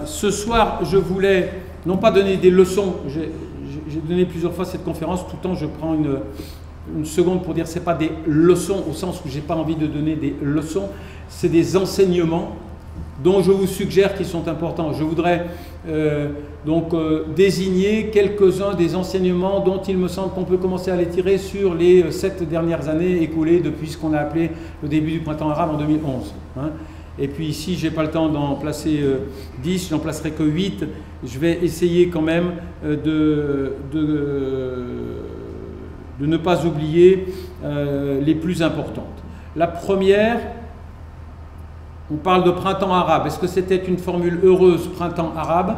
Ce soir, je voulais non pas donner des leçons, j'ai donné plusieurs fois cette conférence, tout le temps je prends une seconde pour dire que ce n'est pas des leçons au sens où je n'ai pas envie de donner des leçons, c'est des enseignements dont je vous suggère qu'ils sont importants. Je voudrais désigner quelques-uns des enseignements dont il me semble qu'on peut commencer à les tirer sur les 7 dernières années écoulées depuis ce qu'on a appelé le début du printemps arabe en 2011. Et puis ici, je n'ai pas le temps d'en placer 10, je n'en placerai que 8. Je vais essayer quand même de ne pas oublier les plus importantes. La première, on parle de printemps arabe. Est-ce que c'était une formule heureuse, printemps arabe?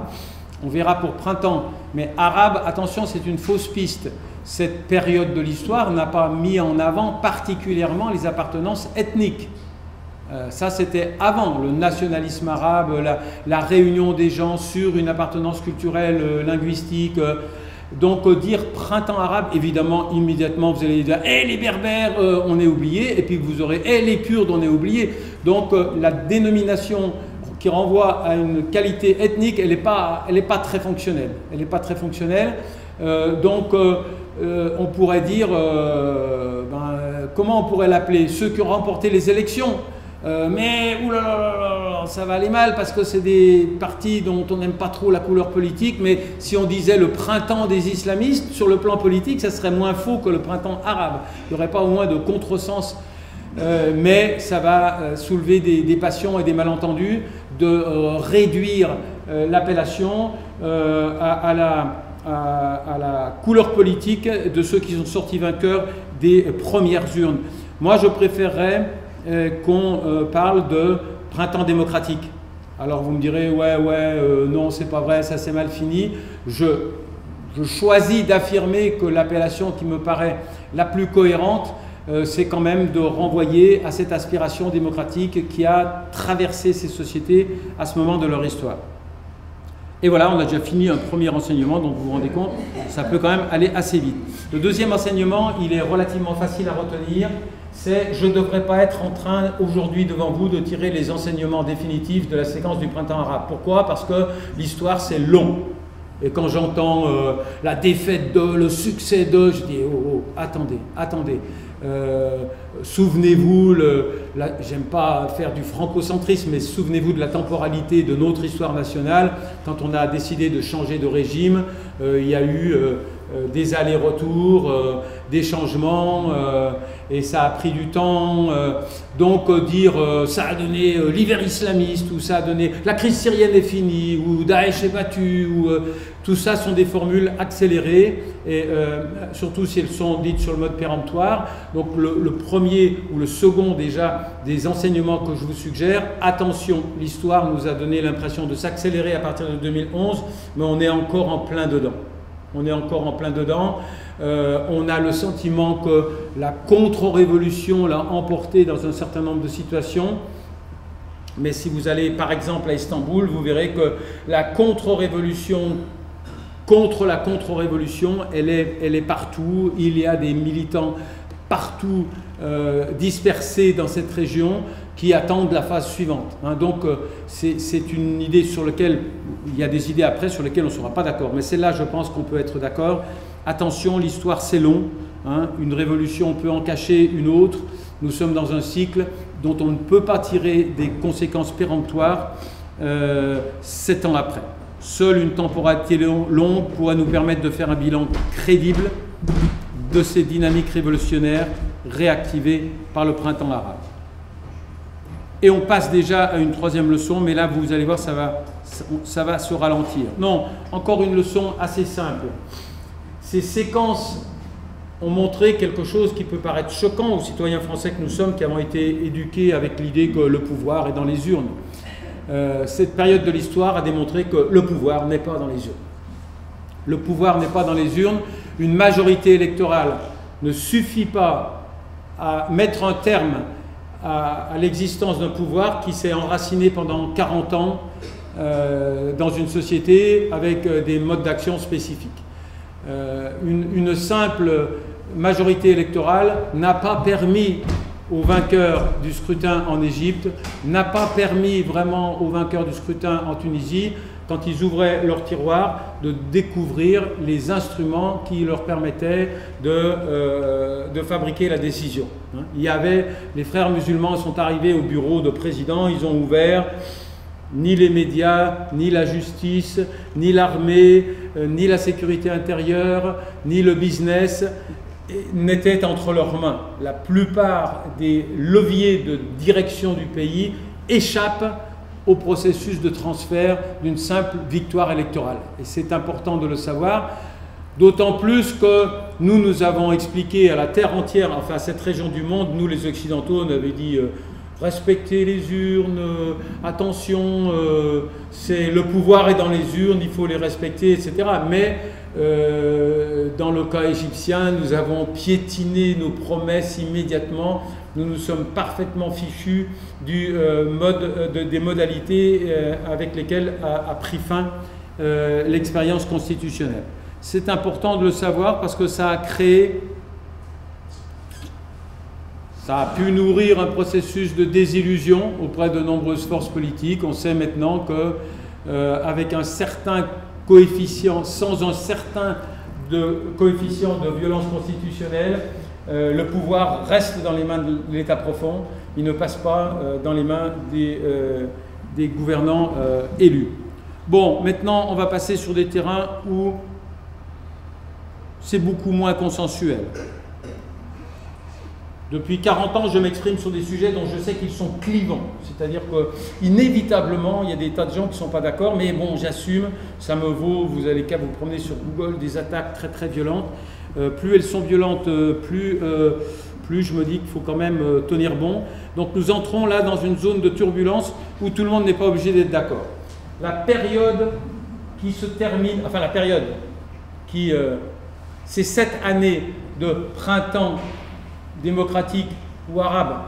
On verra pour printemps. Mais arabe, attention, c'est une fausse piste. Cette période de l'histoire n'a pas mis en avant particulièrement les appartenances ethniques. Ça, c'était avant le nationalisme arabe, la réunion des gens sur une appartenance culturelle, linguistique. Donc, dire printemps arabe, évidemment, immédiatement, vous allez dire « Eh, les Berbères, on est oubliés », et puis vous aurez « Eh, les Kurdes, on est oubliés ». Donc, la dénomination qui renvoie à une qualité ethnique, elle n'est pas très fonctionnelle. Elle n'est pas très fonctionnelle. On pourrait dire, comment on pourrait l'appeler? Ceux qui ont remporté les élections. Mais oulala, ça va aller mal parce que c'est des partis dont on n'aime pas trop la couleur politique, mais si on disait le printemps des islamistes, sur le plan politique, ça serait moins faux que le printemps arabe. Il n'y aurait pas au moins de contresens, mais ça va soulever des passions et des malentendus, de réduire l'appellation à la couleur politique de ceux qui sont sortis vainqueurs des premières urnes. Moi, je préférerais qu'on parle de printemps démocratique. Alors vous me direz, non, c'est pas vrai, ça c'est mal fini. Je choisis d'affirmer que l'appellation qui me paraît la plus cohérente, c'est quand même de renvoyer à cette aspiration démocratique qui a traversé ces sociétés à ce moment de leur histoire. Et voilà, on a déjà fini un premier enseignement, donc vous vous rendez compte, ça peut quand même aller assez vite. Le deuxième enseignement, il est relativement facile à retenir. C'est je ne devrais pas être en train aujourd'hui devant vous de tirer les enseignements définitifs de la séquence du printemps arabe. Pourquoi? Parce que l'histoire c'est long. Et quand j'entends la défaite de, le succès de, je dis attendez. Souvenez-vous, j'aime pas faire du francocentrisme, mais souvenez-vous de la temporalité de notre histoire nationale. Quand on a décidé de changer de régime, il y a eu des allers-retours, des changements, et ça a pris du temps. Donc dire ça a donné l'hiver islamiste, ou ça a donné la crise syrienne est finie, ou Daesh est battu, ou tout ça sont des formules accélérées, et surtout si elles sont dites sur le mode péremptoire. Donc le premier ou le second déjà des enseignements que je vous suggère, attention, l'histoire nous a donné l'impression de s'accélérer à partir de 2011, mais on est encore en plein dedans. On est encore en plein dedans. On a le sentiment que la contre-révolution l'a emporté dans un certain nombre de situations. Mais si vous allez par exemple à Istanbul, vous verrez que la contre-révolution, contre la contre-révolution, elle est partout. Il y a des militants partout dispersés dans cette région qui attendent la phase suivante. Donc c'est une idée sur laquelle, il y a des idées après sur lesquelles on ne sera pas d'accord, mais celle-là je pense qu'on peut être d'accord. Attention, l'histoire c'est long, une révolution on peut en cacher une autre, nous sommes dans un cycle dont on ne peut pas tirer des conséquences péremptoires 7 ans après. Seule une temporalité longue pourra nous permettre de faire un bilan crédible de ces dynamiques révolutionnaires réactivées par le printemps arabe. Et on passe déjà à une troisième leçon, mais là, vous allez voir, ça va se ralentir. Non, encore une leçon assez simple. Ces séquences ont montré quelque chose qui peut paraître choquant aux citoyens français que nous sommes, qui avons été éduqués avec l'idée que le pouvoir est dans les urnes. Cette période de l'histoire a démontré que le pouvoir n'est pas dans les urnes. Le pouvoir n'est pas dans les urnes. Une majorité électorale ne suffit pas à mettre un terme à l'existence d'un pouvoir qui s'est enraciné pendant 40 ans dans une société avec des modes d'action spécifiques. Une simple majorité électorale n'a pas permis au vainqueur du scrutin en Égypte, n'a pas permis vraiment au vainqueur du scrutin en Tunisie quand ils ouvraient leur tiroir, de découvrir les instruments qui leur permettaient de fabriquer la décision. Il y avait, les frères musulmans sont arrivés au bureau de président, ils ont ouvert, ni les médias, ni la justice, ni l'armée, ni la sécurité intérieure, ni le business n'étaient entre leurs mains. La plupart des leviers de direction du pays échappent au processus de transfert d'une simple victoire électorale. Et c'est important de le savoir, d'autant plus que nous avons expliqué à la terre entière, enfin à cette région du monde, nous les Occidentaux, on avait dit respectez les urnes, attention, le pouvoir est dans les urnes, il faut les respecter, etc. Mais dans le cas égyptien, nous avons piétiné nos promesses immédiatement. Nous nous sommes parfaitement fichus des modalités avec lesquelles a pris fin l'expérience constitutionnelle. C'est important de le savoir parce que ça a créé, ça a pu nourrir un processus de désillusion auprès de nombreuses forces politiques. On sait maintenant qu'avec un certain coefficient, sans un certain coefficient de violence constitutionnelle, le pouvoir reste dans les mains de l'État profond, il ne passe pas dans les mains des gouvernants élus. Bon, maintenant on va passer sur des terrains où c'est beaucoup moins consensuel. Depuis 40 ans, je m'exprime sur des sujets dont je sais qu'ils sont clivants. C'est-à-dire qu'inévitablement, il y a des tas de gens qui ne sont pas d'accord, mais bon, j'assume, ça me vaut, vous allez qu'à vous promener sur Google, des attaques très très violentes. Plus elles sont violentes, plus je me dis qu'il faut quand même tenir bon. Donc nous entrons là dans une zone de turbulence où tout le monde n'est pas obligé d'être d'accord. La période qui se termine, enfin la période qui... c'est cette année de printemps démocratique ou arabe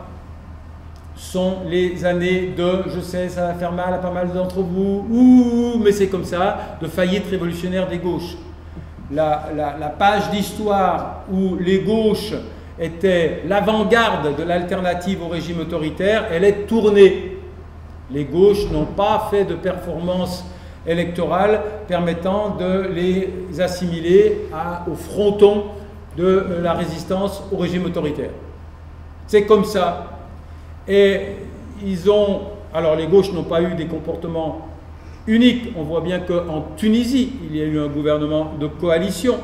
sont les années de, je sais, ça va faire mal à pas mal d'entre vous, mais c'est comme ça, de faillite révolutionnaire des gauches. La page d'histoire où les gauches étaient l'avant-garde de l'alternative au régime autoritaire, elle est tournée. Les gauches n'ont pas fait de performance électorale permettant de les assimiler au fronton de la résistance au régime autoritaire. C'est comme ça. Et alors les gauches n'ont pas eu des comportements uniques. On voit bien qu'en Tunisie, il y a eu un gouvernement de coalition.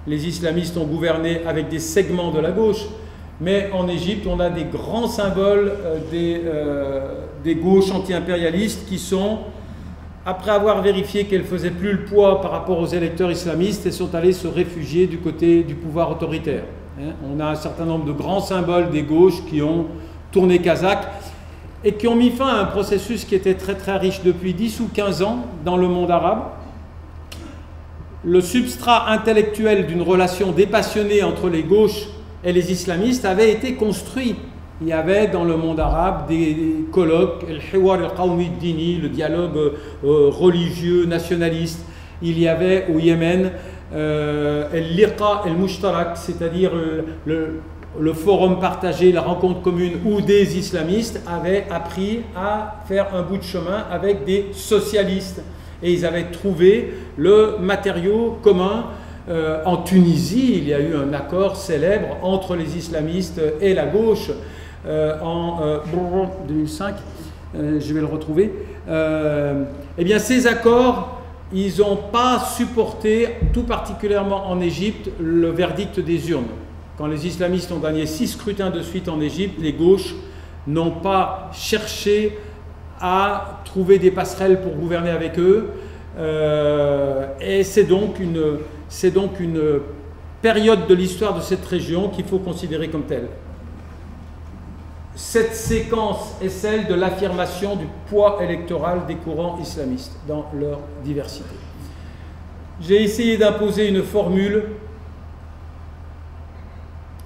Les islamistes ont gouverné avec des segments de la gauche. Mais en Égypte, on a des grands symboles des gauches anti-impérialistes qui sont, après avoir vérifié qu'elles ne faisaient plus le poids par rapport aux électeurs islamistes, elles sont allées se réfugier du côté du pouvoir autoritaire. On a un certain nombre de grands symboles des gauches qui ont tourné kazakh et qui ont mis fin à un processus qui était très très riche depuis 10 ou 15 ans dans le monde arabe. Le substrat intellectuel d'une relation dépassionnée entre les gauches et les islamistes avait été construit. Il y avait dans le monde arabe des colloques, le dialogue religieux, nationaliste. Il y avait au Yémen el-liqa el-mushtarak, c'est-à-dire le forum partagé, la rencontre commune, où des islamistes avaient appris à faire un bout de chemin avec des socialistes. Et ils avaient trouvé le matériau commun. En Tunisie, il y a eu un accord célèbre entre les islamistes et la gauche en 2005, je vais le retrouver. Eh bien, ces accords, ils n'ont pas supporté, tout particulièrement en Égypte, le verdict des urnes. Quand les islamistes ont gagné 6 scrutins de suite en Égypte, les gauches n'ont pas cherché à trouver des passerelles pour gouverner avec eux. Et c'est donc une période de l'histoire de cette région qu'il faut considérer comme telle. Cette séquence est celle de l'affirmation du poids électoral des courants islamistes dans leur diversité. J'ai essayé d'imposer une formule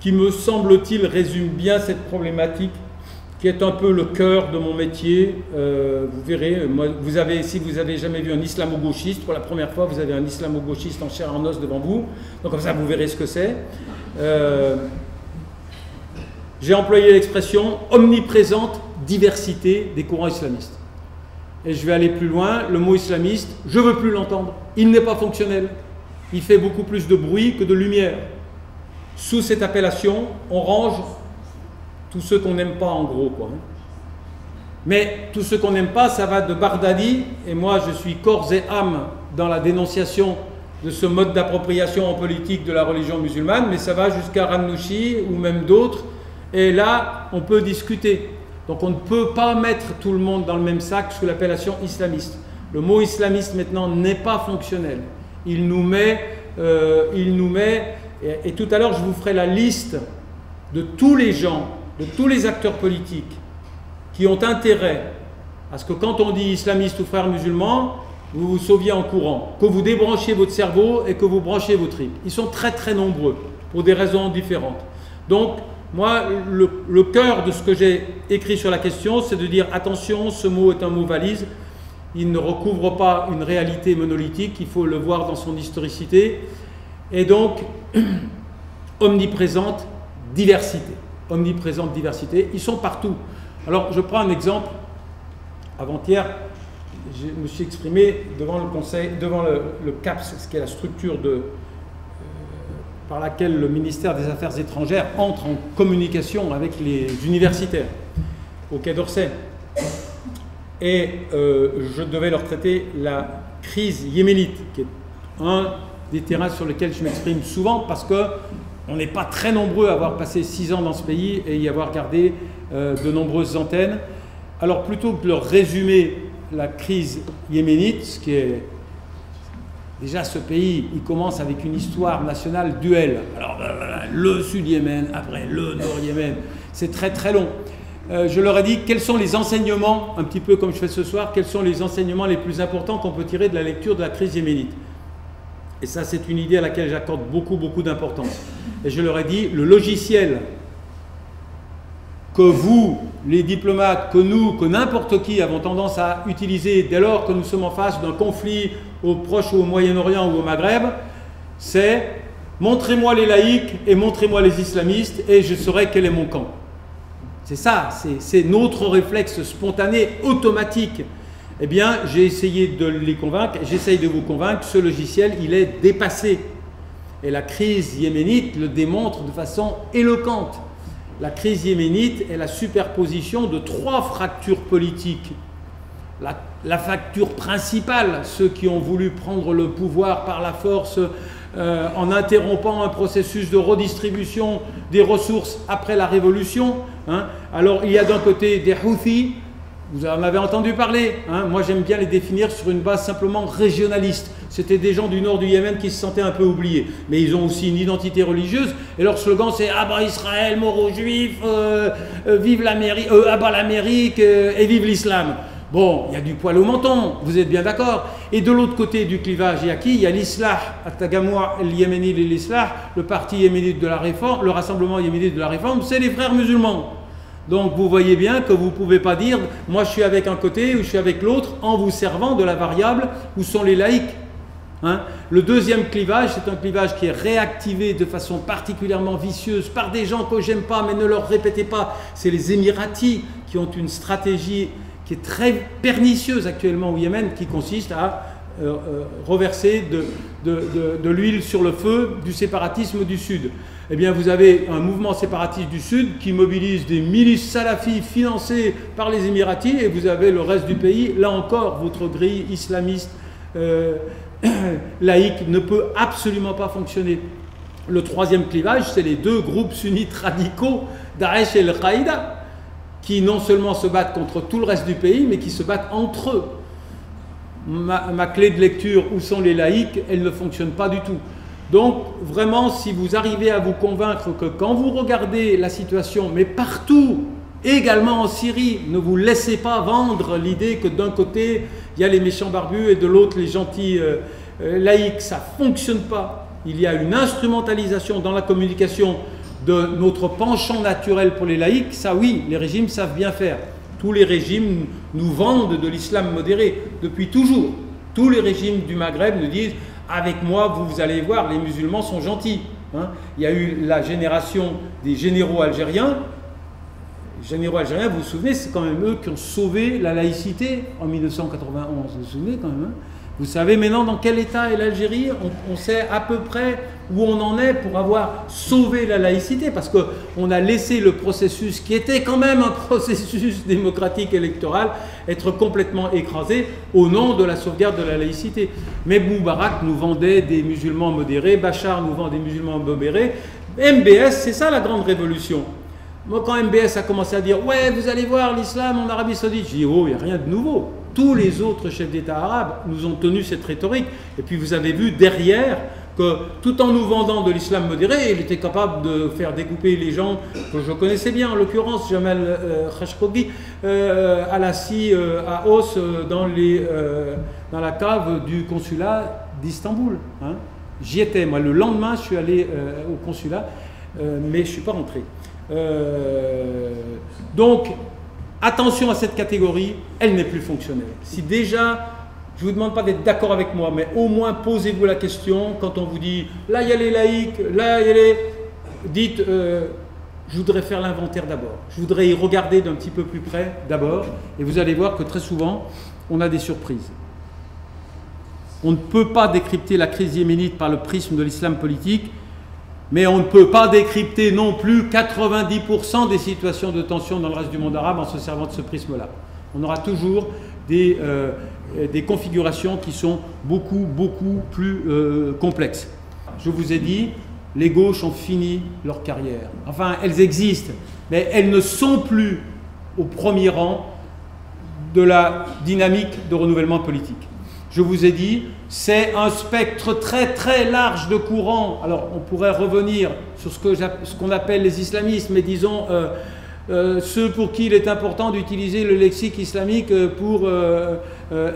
qui, me semble-t-il, résume bien cette problématique, qui est un peu le cœur de mon métier. Vous verrez, si vous n'avez jamais vu un islamo-gauchiste, pour la première fois, vous avez un islamo-gauchiste en chair et en os devant vous. Donc comme ça, vous verrez ce que c'est. J'ai employé l'expression omniprésente diversité des courants islamistes. Et je vais aller plus loin, le mot islamiste, je ne veux plus l'entendre. Il n'est pas fonctionnel. Il fait beaucoup plus de bruit que de lumière. Sous cette appellation, on range tous ceux qu'on n'aime pas en gros, quoi. Mais tous ceux qu'on n'aime pas, ça va de Bardadi, et moi je suis corps et âme dans la dénonciation de ce mode d'appropriation en politique de la religion musulmane, mais ça va jusqu'à Ranouchi ou même d'autres, et là on peut discuter. Donc on ne peut pas mettre tout le monde dans le même sac sous l'appellation islamiste. Le mot islamiste maintenant n'est pas fonctionnel. Il nous met, et tout à l'heure je vous ferai la liste de tous les gens, de tous les acteurs politiques qui ont intérêt à ce que quand on dit islamiste ou frères musulmans, vous vous sauviez en courant, que vous débranchiez votre cerveau et que vous branchiez vos tripes. Ils sont très très nombreux pour des raisons différentes. Donc moi, le cœur de ce que j'ai écrit sur la question, c'est de dire attention, ce mot est un mot valise, il ne recouvre pas une réalité monolithique, il faut le voir dans son historicité, et donc omniprésente diversité. Omniprésente diversité, ils sont partout. Alors je prends un exemple. Avant-hier, je me suis exprimé devant le conseil, devant le CAPS, ce qui est la structure par laquelle le ministère des Affaires étrangères entre en communication avec les universitaires au Quai d'Orsay. Et je devais leur traiter la crise yéménite, qui est un des terrains sur lesquels je m'exprime souvent, parce qu'on n'est pas très nombreux à avoir passé 6 ans dans ce pays et y avoir gardé de nombreuses antennes. Alors plutôt que de leur résumer la crise yéménite, ce qui est... Déjà ce pays, il commence avec une histoire nationale duel. Alors le Sud-Yémen, après le Nord-Yémen, c'est très très long. Je leur ai dit quels sont les enseignements, un petit peu comme je fais ce soir, quels sont les enseignements les plus importants qu'on peut tirer de la lecture de la crise yéménite. Et ça, c'est une idée à laquelle j'accorde beaucoup d'importance. Et je leur ai dit, le logiciel que vous, les diplomates, que nous, que n'importe qui avons tendance à utiliser dès lors que nous sommes en face d'un conflit au Proche ou au Moyen-Orient ou au Maghreb, c'est montrez-moi les laïcs et montrez-moi les islamistes et je saurai quel est mon camp. C'est ça, c'est notre réflexe spontané, automatique. Eh bien, j'ai essayé de les convaincre, j'essaye de vous convaincre, ce logiciel, il est dépassé. Et la crise yéménite le démontre de façon éloquente. La crise yéménite est la superposition de 3 fractures politiques. La fracture principale, ceux qui ont voulu prendre le pouvoir par la force en interrompant un processus de redistribution des ressources après la révolution. Hein. Alors il y a d'un côté des Houthis, vous en avez entendu parler, hein. Moi j'aime bien les définir sur une base simplement régionaliste. C'était des gens du nord du Yémen qui se sentaient un peu oubliés. Mais ils ont aussi une identité religieuse. Et leur slogan c'est « Abat Israël, mort aux Juifs, vive l'Amérique, abat l'Amérique et vive l'islam ». Bon, il y a du poil au menton, vous êtes bien d'accord. Et de l'autre côté du clivage, il y a qui? Il y a l'Islah, At-Tagamoua, le Yéménite et l'Islah, le parti yéménite de la réforme, le rassemblement yéménite de la réforme, c'est les frères musulmans. Donc vous voyez bien que vous ne pouvez pas dire « moi je suis avec un côté ou je suis avec l'autre » en vous servant de la variable où sont les laïcs. Hein. Le deuxième clivage, c'est un clivage qui est réactivé de façon particulièrement vicieuse par des gens que j'aime pas, mais ne leur répétez pas. C'est les Émiratis qui ont une stratégie qui est très pernicieuse actuellement au Yémen, qui consiste à reverser de l'huile sur le feu du séparatisme du Sud. Eh bien, vous avez un mouvement séparatiste du Sud qui mobilise des milices salafis financées par les Émiratis, et vous avez le reste du pays. Là encore, votre grille islamiste laïque ne peut absolument pas fonctionner. Le troisième clivage, c'est les 2 groupes sunnites radicaux, Daesh et Al-Qaïda, qui non seulement se battent contre tout le reste du pays, mais qui se battent entre eux. Ma clé de lecture, où sont les laïcs, elle ne fonctionne pas du tout. Donc, vraiment, si vous arrivez à vous convaincre que quand vous regardez la situation, mais partout, également en Syrie, ne vous laissez pas vendre l'idée que d'un côté, il y a les méchants barbus et de l'autre, les gentils laïcs. Ça ne fonctionne pas. Il y a une instrumentalisation dans la communication de notre penchant naturel pour les laïcs. Ça, oui, les régimes savent bien faire. Tous les régimes nous vendent de l'islam modéré depuis toujours. Tous les régimes du Maghreb nous disent « avec moi, vous allez voir, les musulmans sont gentils hein ». Il y a eu la génération des généraux algériens. généraux algériens, vous vous souvenez, c'est quand même eux qui ont sauvé la laïcité en 1991. Vous vous souvenez quand même, hein? Vous savez maintenant dans quel état est l'Algérie? On sait à peu près où on en est pour avoir sauvé la laïcité, parce qu'on a laissé le processus, qui était quand même un processus démocratique électoral, être complètement écrasé au nom de la sauvegarde de la laïcité. Mais Moubarak nous vendait des musulmans modérés, Bachar nous vend des musulmans modérés. MBS, c'est ça la grande révolution. Moi, quand MBS a commencé à dire « Ouais, vous allez voir l'islam en Arabie Saoudite », je dis « Oh, il n'y a rien de nouveau ». Tous les autres chefs d'État arabes nous ont tenu cette rhétorique. Et puis vous avez vu derrière que tout en nous vendant de l'islam modéré, il était capable de faire découper les gens que je connaissais bien, en l'occurrence Jamal Khashoggi, à la scie à os dans la cave du consulat d'Istanbul. Hein. J'y étais, moi, le lendemain, je suis allé au consulat, mais je ne suis pas rentré. Donc, attention à cette catégorie, elle n'est plus fonctionnelle. Si déjà, je ne vous demande pas d'être d'accord avec moi, mais au moins posez-vous la question quand on vous dit là il y a les laïcs, là il y a les... Dites, je voudrais faire l'inventaire d'abord. Je voudrais y regarder d'un petit peu plus près d'abord, et vous allez voir que très souvent, on a des surprises. On ne peut pas décrypter la crise yéménite par le prisme de l'islam politique, mais on ne peut pas décrypter non plus 90% des situations de tension dans le reste du monde arabe en se servant de ce prisme-là. On aura toujours des configurations qui sont beaucoup plus complexes. Je vous ai dit, les gauches ont fini leur carrière. Enfin, elles existent, mais elles ne sont plus au premier rang de la dynamique de renouvellement politique. Je vous ai dit, c'est un spectre très large de courants. Alors, on pourrait revenir sur ce qu'on appelle les islamistes, mais disons ceux pour qui il est important d'utiliser le lexique islamique pour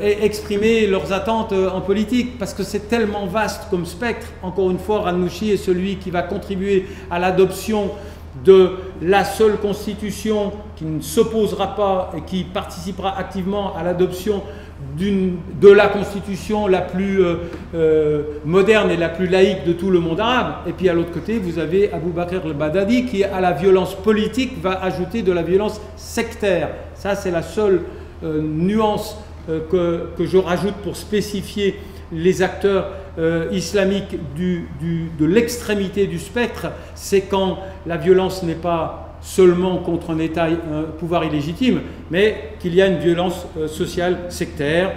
exprimer leurs attentes en politique, parce que c'est tellement vaste comme spectre. Encore une fois, Ranouchi est celui qui va contribuer à l'adoption de la seule constitution qui ne s'opposera pas et qui participera activement à l'adoption de la constitution la plus moderne et la plus laïque de tout le monde arabe. Et puis à l'autre côté, vous avez Abou Bakr al-Baghdadi qui, à la violence politique, va ajouter de la violence sectaire. Ça, c'est la seule nuance que je rajoute pour spécifier les acteurs islamiques de l'extrémité du spectre. C'est quand la violence n'est pas seulement contre un État, un pouvoir illégitime, mais qu'il y a une violence sociale sectaire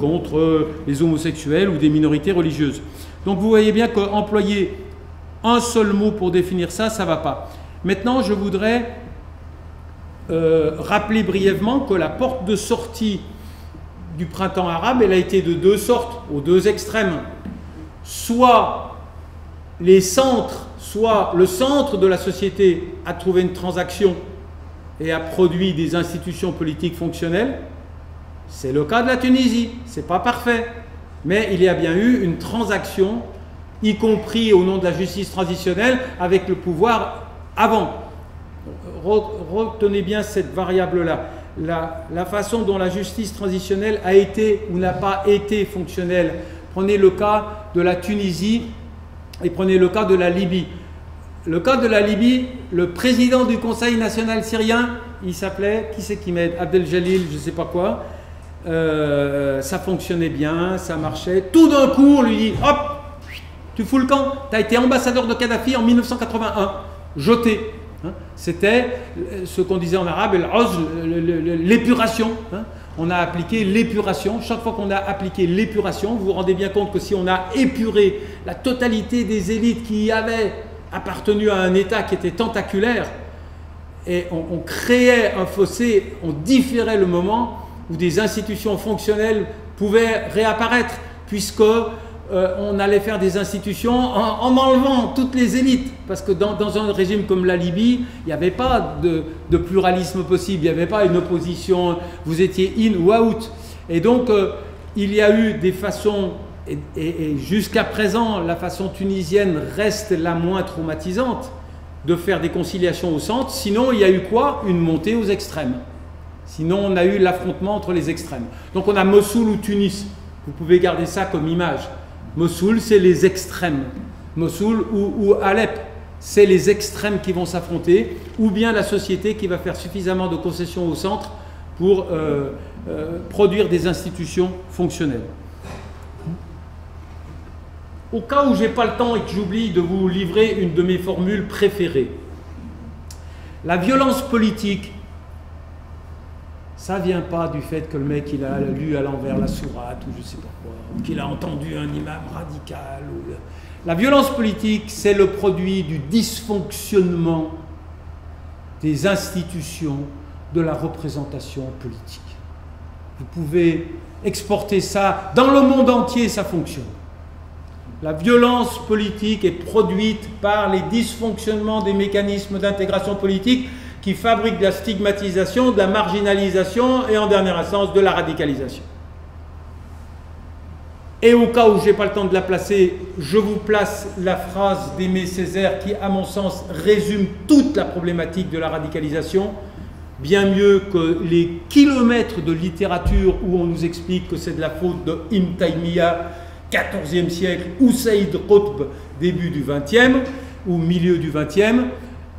contre les homosexuels ou des minorités religieuses. Donc vous voyez bien qu'employer un seul mot pour définir ça, ça ne va pas. Maintenant, je voudrais rappeler brièvement que la porte de sortie du printemps arabe, elle a été de deux sortes, aux deux extrêmes. Soit les centres, soit le centre de la société a trouvé une transaction et a produit des institutions politiques fonctionnelles. C'est le cas de la Tunisie, c'est pas parfait, mais il y a bien eu une transaction, y compris au nom de la justice transitionnelle, avec le pouvoir avant. Retenez bien cette variable-là. La façon dont la justice transitionnelle a été ou n'a pas été fonctionnelle. Prenez le cas de la Tunisie et prenez le cas de la Libye. Le cas de la Libye, le président du Conseil national syrien, il s'appelait, qui c'est qui m'aide, Abdel Jalil, je ne sais pas quoi, ça fonctionnait bien, ça marchait. Tout d'un coup, on lui dit, hop, tu fous le camp, tu as été ambassadeur de Kadhafi en 1981, jeté. Hein, c'était ce qu'on disait en arabe, l'épuration. Hein. On a appliqué l'épuration. Chaque fois qu'on a appliqué l'épuration, vous vous rendez bien compte que si on a épuré la totalité des élites qui avaient appartenu à un État qui était tentaculaire, et on créait un fossé, on différait le moment où des institutions fonctionnelles pouvaient réapparaître, puisque on allait faire des institutions en enlevant toutes les élites, parce que dans un régime comme la Libye, il n'y avait pas de pluralisme possible, il n'y avait pas une opposition, vous étiez in ou out. Et donc, il y a eu des façons, et jusqu'à présent, la façon tunisienne reste la moins traumatisante, de faire des conciliations au centre. Sinon, il y a eu quoi? Une montée aux extrêmes. Sinon, on a eu l'affrontement entre les extrêmes. Donc, on a Mossoul ou Tunis. Vous pouvez garder ça comme image. Mossoul, c'est les extrêmes. Mossoul ou Alep. c'est les extrêmes qui vont s'affronter, ou bien la société qui va faire suffisamment de concessions au centre pour produire des institutions fonctionnelles. Au cas où je n'ai pas le temps et que j'oublie de vous livrer une de mes formules préférées, la violence politique, ça ne vient pas du fait que le mec il a lu à l'envers la sourate ou je ne sais pas quoi, ou qu'il a entendu un imam radical. La violence politique, c'est le produit du dysfonctionnement des institutions de la représentation politique. Vous pouvez exporter ça, dans le monde entier ça fonctionne. La violence politique est produite par les dysfonctionnements des mécanismes d'intégration politique qui fabriquent de la stigmatisation, de la marginalisation et en dernière instance de la radicalisation. Et au cas où je n'ai pas le temps de la placer, je vous place la phrase d'Aimé Césaire qui, à mon sens, résume toute la problématique de la radicalisation, bien mieux que les kilomètres de littérature où on nous explique que c'est de la faute de Ibn Taymiyyah, 14e siècle, ou Saïd Qutb, début du 20e, ou milieu du 20e.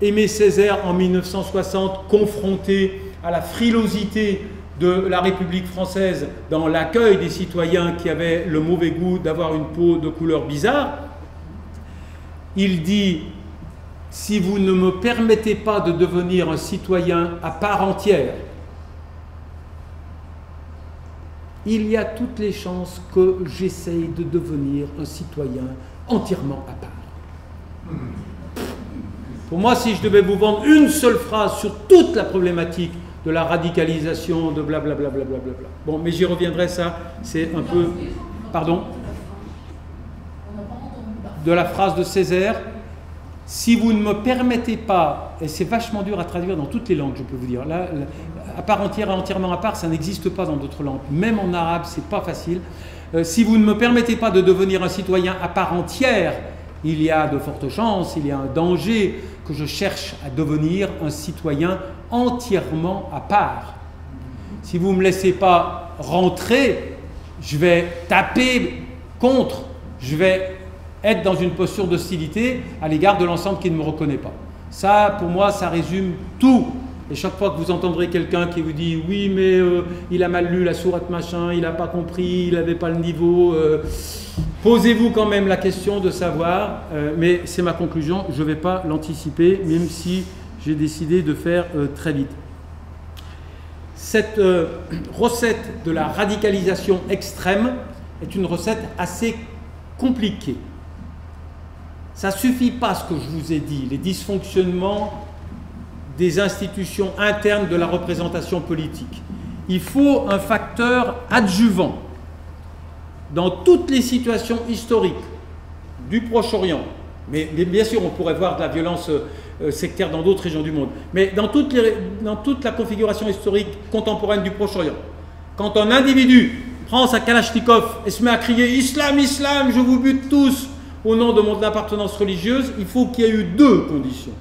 Aimé Césaire, en 1960, confronté à la frilosité de la République française dans l'accueil des citoyens qui avaient le mauvais goût d'avoir une peau de couleur bizarre, il dit « Si vous ne me permettez pas de devenir un citoyen à part entière, il y a toutes les chances que j'essaye de devenir un citoyen entièrement à part. » Pour moi, si je devais vous vendre une seule phrase sur toute la problématique de la radicalisation, de blablabla, bon, mais j'y reviendrai, ça, c'est un peu... Pardon? De la phrase de Césaire, si vous ne me permettez pas, et c'est vachement dur à traduire dans toutes les langues, je peux vous dire, là, à part entière et entièrement à part, ça n'existe pas dans d'autres langues, même en arabe, c'est pas facile. Si vous ne me permettez pas de devenir un citoyen à part entière, il y a de fortes chances, il y a un danger que je cherche à devenir un citoyen entièrement à part. Si vous ne me laissez pas rentrer, je vais taper contre, je vais être dans une posture d'hostilité à l'égard de l'ensemble qui ne me reconnaît pas. Ça, pour moi, ça résume tout. Et chaque fois que vous entendrez quelqu'un qui vous dit « Oui, mais il a mal lu la sourate machin, il n'a pas compris, il n'avait pas le niveau posez-vous quand même la question de savoir, mais c'est ma conclusion, je ne vais pas l'anticiper, même si j'ai décidé de faire très vite. Cette recette de la radicalisation extrême est une recette assez compliquée. Ça ne suffit pas ce que je vous ai dit, les dysfonctionnements des institutions internes de la représentation politique. Il faut un facteur adjuvant. Dans toutes les situations historiques du Proche-Orient, mais bien sûr on pourrait voir de la violence sectaire dans d'autres régions du monde, mais dans toute la configuration historique contemporaine du Proche-Orient, quand un individu prend sa Kalachnikov et se met à crier « Islam, Islam, je vous bute tous » au nom de mon appartenance religieuse, il faut qu'il y ait eu deux conditions.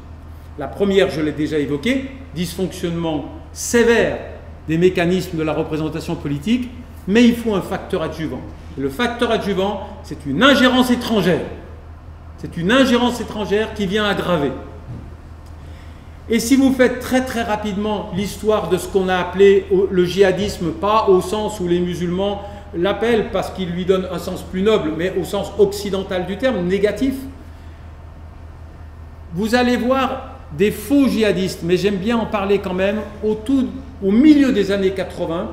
La première, je l'ai déjà évoquée, dysfonctionnement sévère des mécanismes de la représentation politique, mais il faut un facteur adjuvant. Et le facteur adjuvant, c'est une ingérence étrangère. C'est une ingérence étrangère qui vient aggraver. Et si vous faites très très rapidement l'histoire de ce qu'on a appelé le djihadisme, pas au sens où les musulmans l'appellent parce qu'ils lui donnent un sens plus noble, mais au sens occidental du terme, négatif, vous allez voir des faux djihadistes, mais j'aime bien en parler quand même, au milieu des années 80,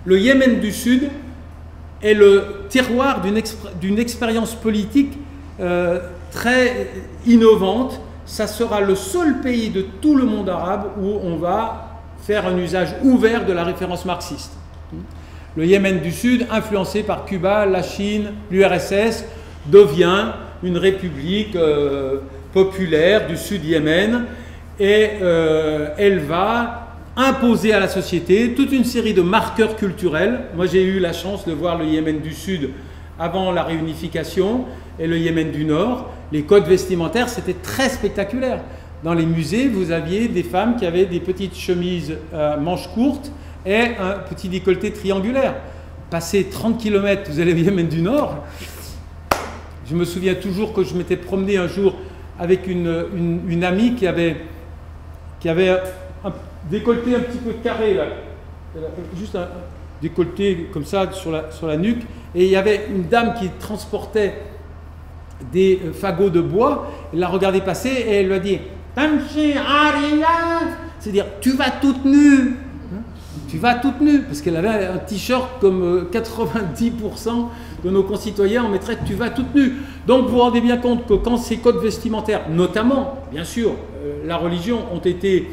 le Yémen du Sud est le terroir d'une expérience politique très innovante. Ça sera le seul pays de tout le monde arabe où on va faire un usage ouvert de la référence marxiste. Le Yémen du Sud, influencé par Cuba, la Chine, l'URSS, devient une république populaire du Sud-Yémen et elle va imposer à la société toute une série de marqueurs culturels. Moi, j'ai eu la chance de voir le Yémen du Sud avant la réunification et le Yémen du Nord. Les codes vestimentaires, c'était très spectaculaire. Dans les musées, vous aviez des femmes qui avaient des petites chemises manches courtes et un petit décolleté triangulaire. Passez 30 km, vous allez au Yémen du Nord. Je me souviens toujours que je m'étais promené un jour avec une amie qui avait un décolleté un petit peu carré, là. Juste un décolleté comme ça sur la nuque, et il y avait une dame qui transportait des fagots de bois. Elle l'a regardé passer et elle lui a dit « Tamshi Ariya », c'est-à-dire « tu vas toute nue ». Tu vas toute nue, parce qu'elle avait un t-shirt comme 90% de nos concitoyens, on mettrait « tu vas toute nue ». Donc vous vous rendez bien compte que quand ces codes vestimentaires, notamment, bien sûr, la religion, ont été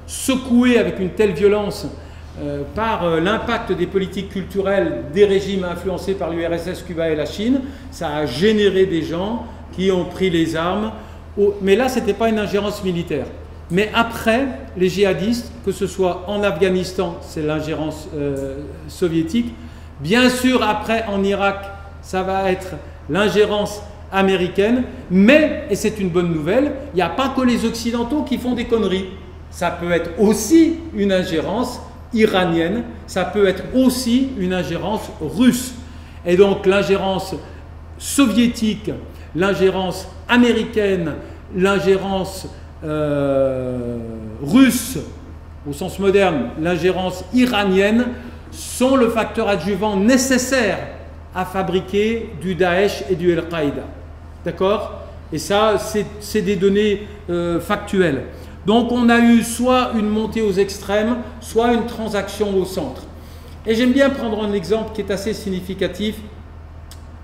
secoués avec une telle violence par l'impact des politiques culturelles des régimes influencés par l'URSS, Cuba et la Chine, ça a généré des gens qui ont pris les armes. Mais là, ce n'était pas une ingérence militaire. Mais après, les djihadistes, que ce soit en Afghanistan, c'est l'ingérence soviétique, bien sûr, après en Irak, ça va être l'ingérence américaine, mais, et c'est une bonne nouvelle, il n'y a pas que les Occidentaux qui font des conneries. Ça peut être aussi une ingérence iranienne, ça peut être aussi une ingérence russe. Et donc l'ingérence soviétique, l'ingérence américaine, l'ingérence russe, au sens moderne, l'ingérence iranienne, sont le facteur adjuvant nécessaire à fabriquer du Daesh et du Al-Qaïda. D'accord? Et ça, c'est des données factuelles. Donc on a eu soit une montée aux extrêmes, soit une transaction au centre. Et j'aime bien prendre un exemple qui est assez significatif.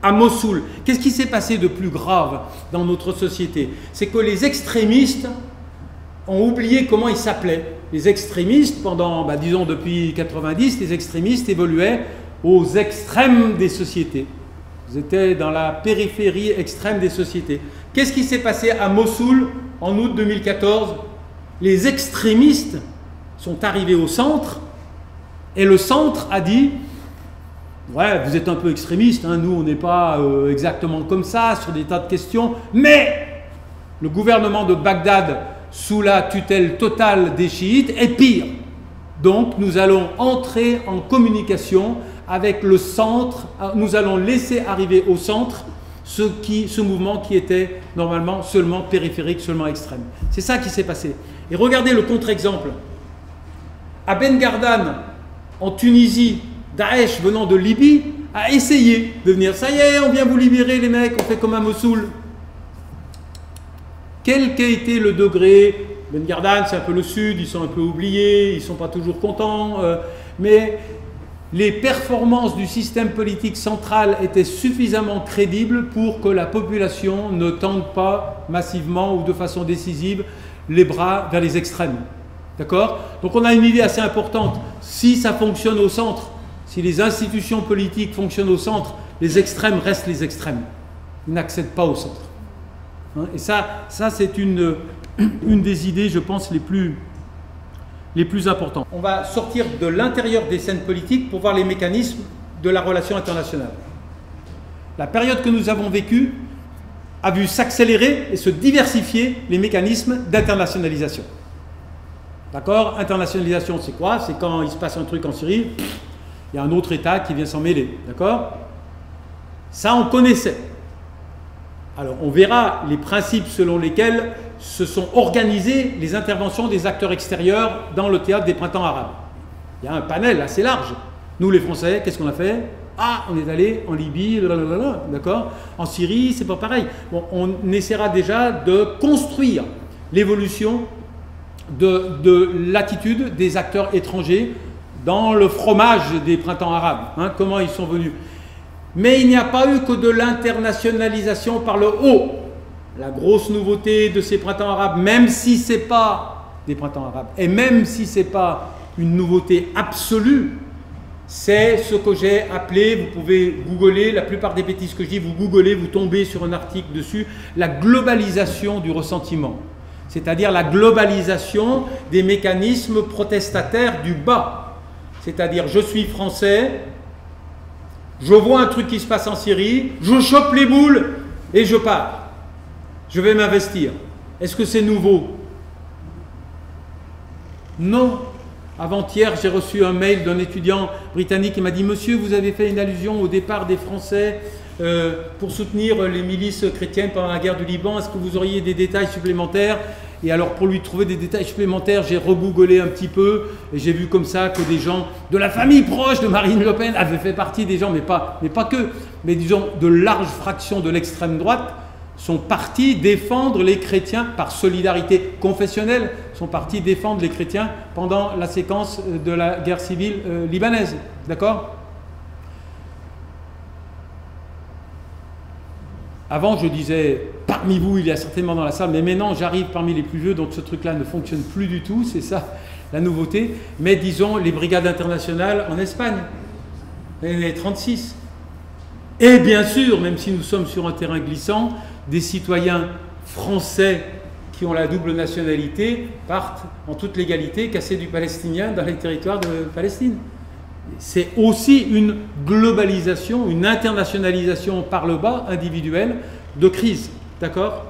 À Mossoul, qu'est-ce qui s'est passé de plus grave dans notre société? C'est que les extrémistes ont oublié comment ils s'appelaient. Les extrémistes, pendant, disons depuis 90, les extrémistes évoluaient aux extrêmes des sociétés. Ils étaient dans la périphérie extrême des sociétés. Qu'est-ce qui s'est passé à Mossoul en août 2014? Les extrémistes sont arrivés au centre et le centre a dit « Ouais, vous êtes un peu extrémiste, hein, nous on n'est pas exactement comme ça sur des tas de questions, mais le gouvernement de Bagdad sous la tutelle totale des chiites est pire. Donc nous allons entrer en communication avec le centre, nous allons laisser arriver au centre ce mouvement qui était normalement seulement périphérique, seulement extrême. » C'est ça qui s'est passé. Et regardez le contre-exemple. À Ben Gardan, en Tunisie, Daesh venant de Libye a essayé de venir. Ça y est, on vient vous libérer les mecs, on fait comme à Mossoul. Quel qu'a été le degré? Ben Gardan, c'est un peu le sud, ils sont un peu oubliés, ils ne sont pas toujours contents, mais les performances du système politique central étaient suffisamment crédibles pour que la population ne tende pas massivement ou de façon décisive les bras vers les extrêmes. D'accord? Donc on a une idée assez importante. Si ça fonctionne au centre, si les institutions politiques fonctionnent au centre, les extrêmes restent les extrêmes. Ils n'accèdent pas au centre. Hein? Et ça c'est une des idées, je pense, les plus importantes. On va sortir de l'intérieur des scènes politiques pour voir les mécanismes de la relation internationale. La période que nous avons vécue a vu s'accélérer et se diversifier les mécanismes d'internationalisation. D'accord? Internationalisation, c'est quoi? C'est quand il se passe un truc en Syrie, il y a un autre État qui vient s'en mêler. D'accord? Ça, on connaissait. Alors, on verra les principes selon lesquels se sont organisées les interventions des acteurs extérieurs dans le théâtre des printemps arabes. Il y a un panel assez large. Nous, les Français, qu'est-ce qu'on a fait? Ah, on est allé en Libye, d'accord? En Syrie, c'est pas pareil. Bon, on essaiera déjà de construire l'évolution de l'attitude des acteurs étrangers dans le fromage des printemps arabes. Hein, comment ils sont venus. Mais il n'y a pas eu que de l'internationalisation par le haut. La grosse nouveauté de ces printemps arabes, même si ce n'est pas des printemps arabes, et même si ce n'est pas une nouveauté absolue, c'est ce que j'ai appelé, vous pouvez googler, la plupart des bêtises que je dis, vous googlez, vous tombez sur un article dessus, la globalisation du ressentiment. C'est-à-dire la globalisation des mécanismes protestataires du bas. C'est-à-dire, je suis français, je vois un truc qui se passe en Syrie, je chope les boules et je pars. Je vais m'investir. Est-ce que c'est nouveau? Non. Avant-hier, j'ai reçu un mail d'un étudiant britannique qui m'a dit « Monsieur, vous avez fait une allusion au départ des Français pour soutenir les milices chrétiennes pendant la guerre du Liban. Est-ce que vous auriez des détails supplémentaires ?» Et alors, pour lui trouver des détails supplémentaires, j'ai rebougolé un petit peu et j'ai vu comme ça que des gens de la famille proche de Marine Le Pen avaient fait partie des gens, mais pas que, mais disons de larges fractions de l'extrême droite sont partis défendre les chrétiens par solidarité confessionnelle, sont partis défendre les chrétiens pendant la séquence de la guerre civile libanaise. D'accord ? Avant, je disais, parmi vous, il y a certainement dans la salle, mais maintenant, j'arrive parmi les plus vieux, donc ce truc-là ne fonctionne plus du tout, c'est ça la nouveauté. Mais disons, les brigades internationales en Espagne, les 36. Et bien sûr, même si nous sommes sur un terrain glissant, des citoyens français qui ont la double nationalité partent en toute légalité casser du palestinien dans les territoires de Palestine. C'est aussi une globalisation, une internationalisation par le bas individuelle de crise. D'accord ?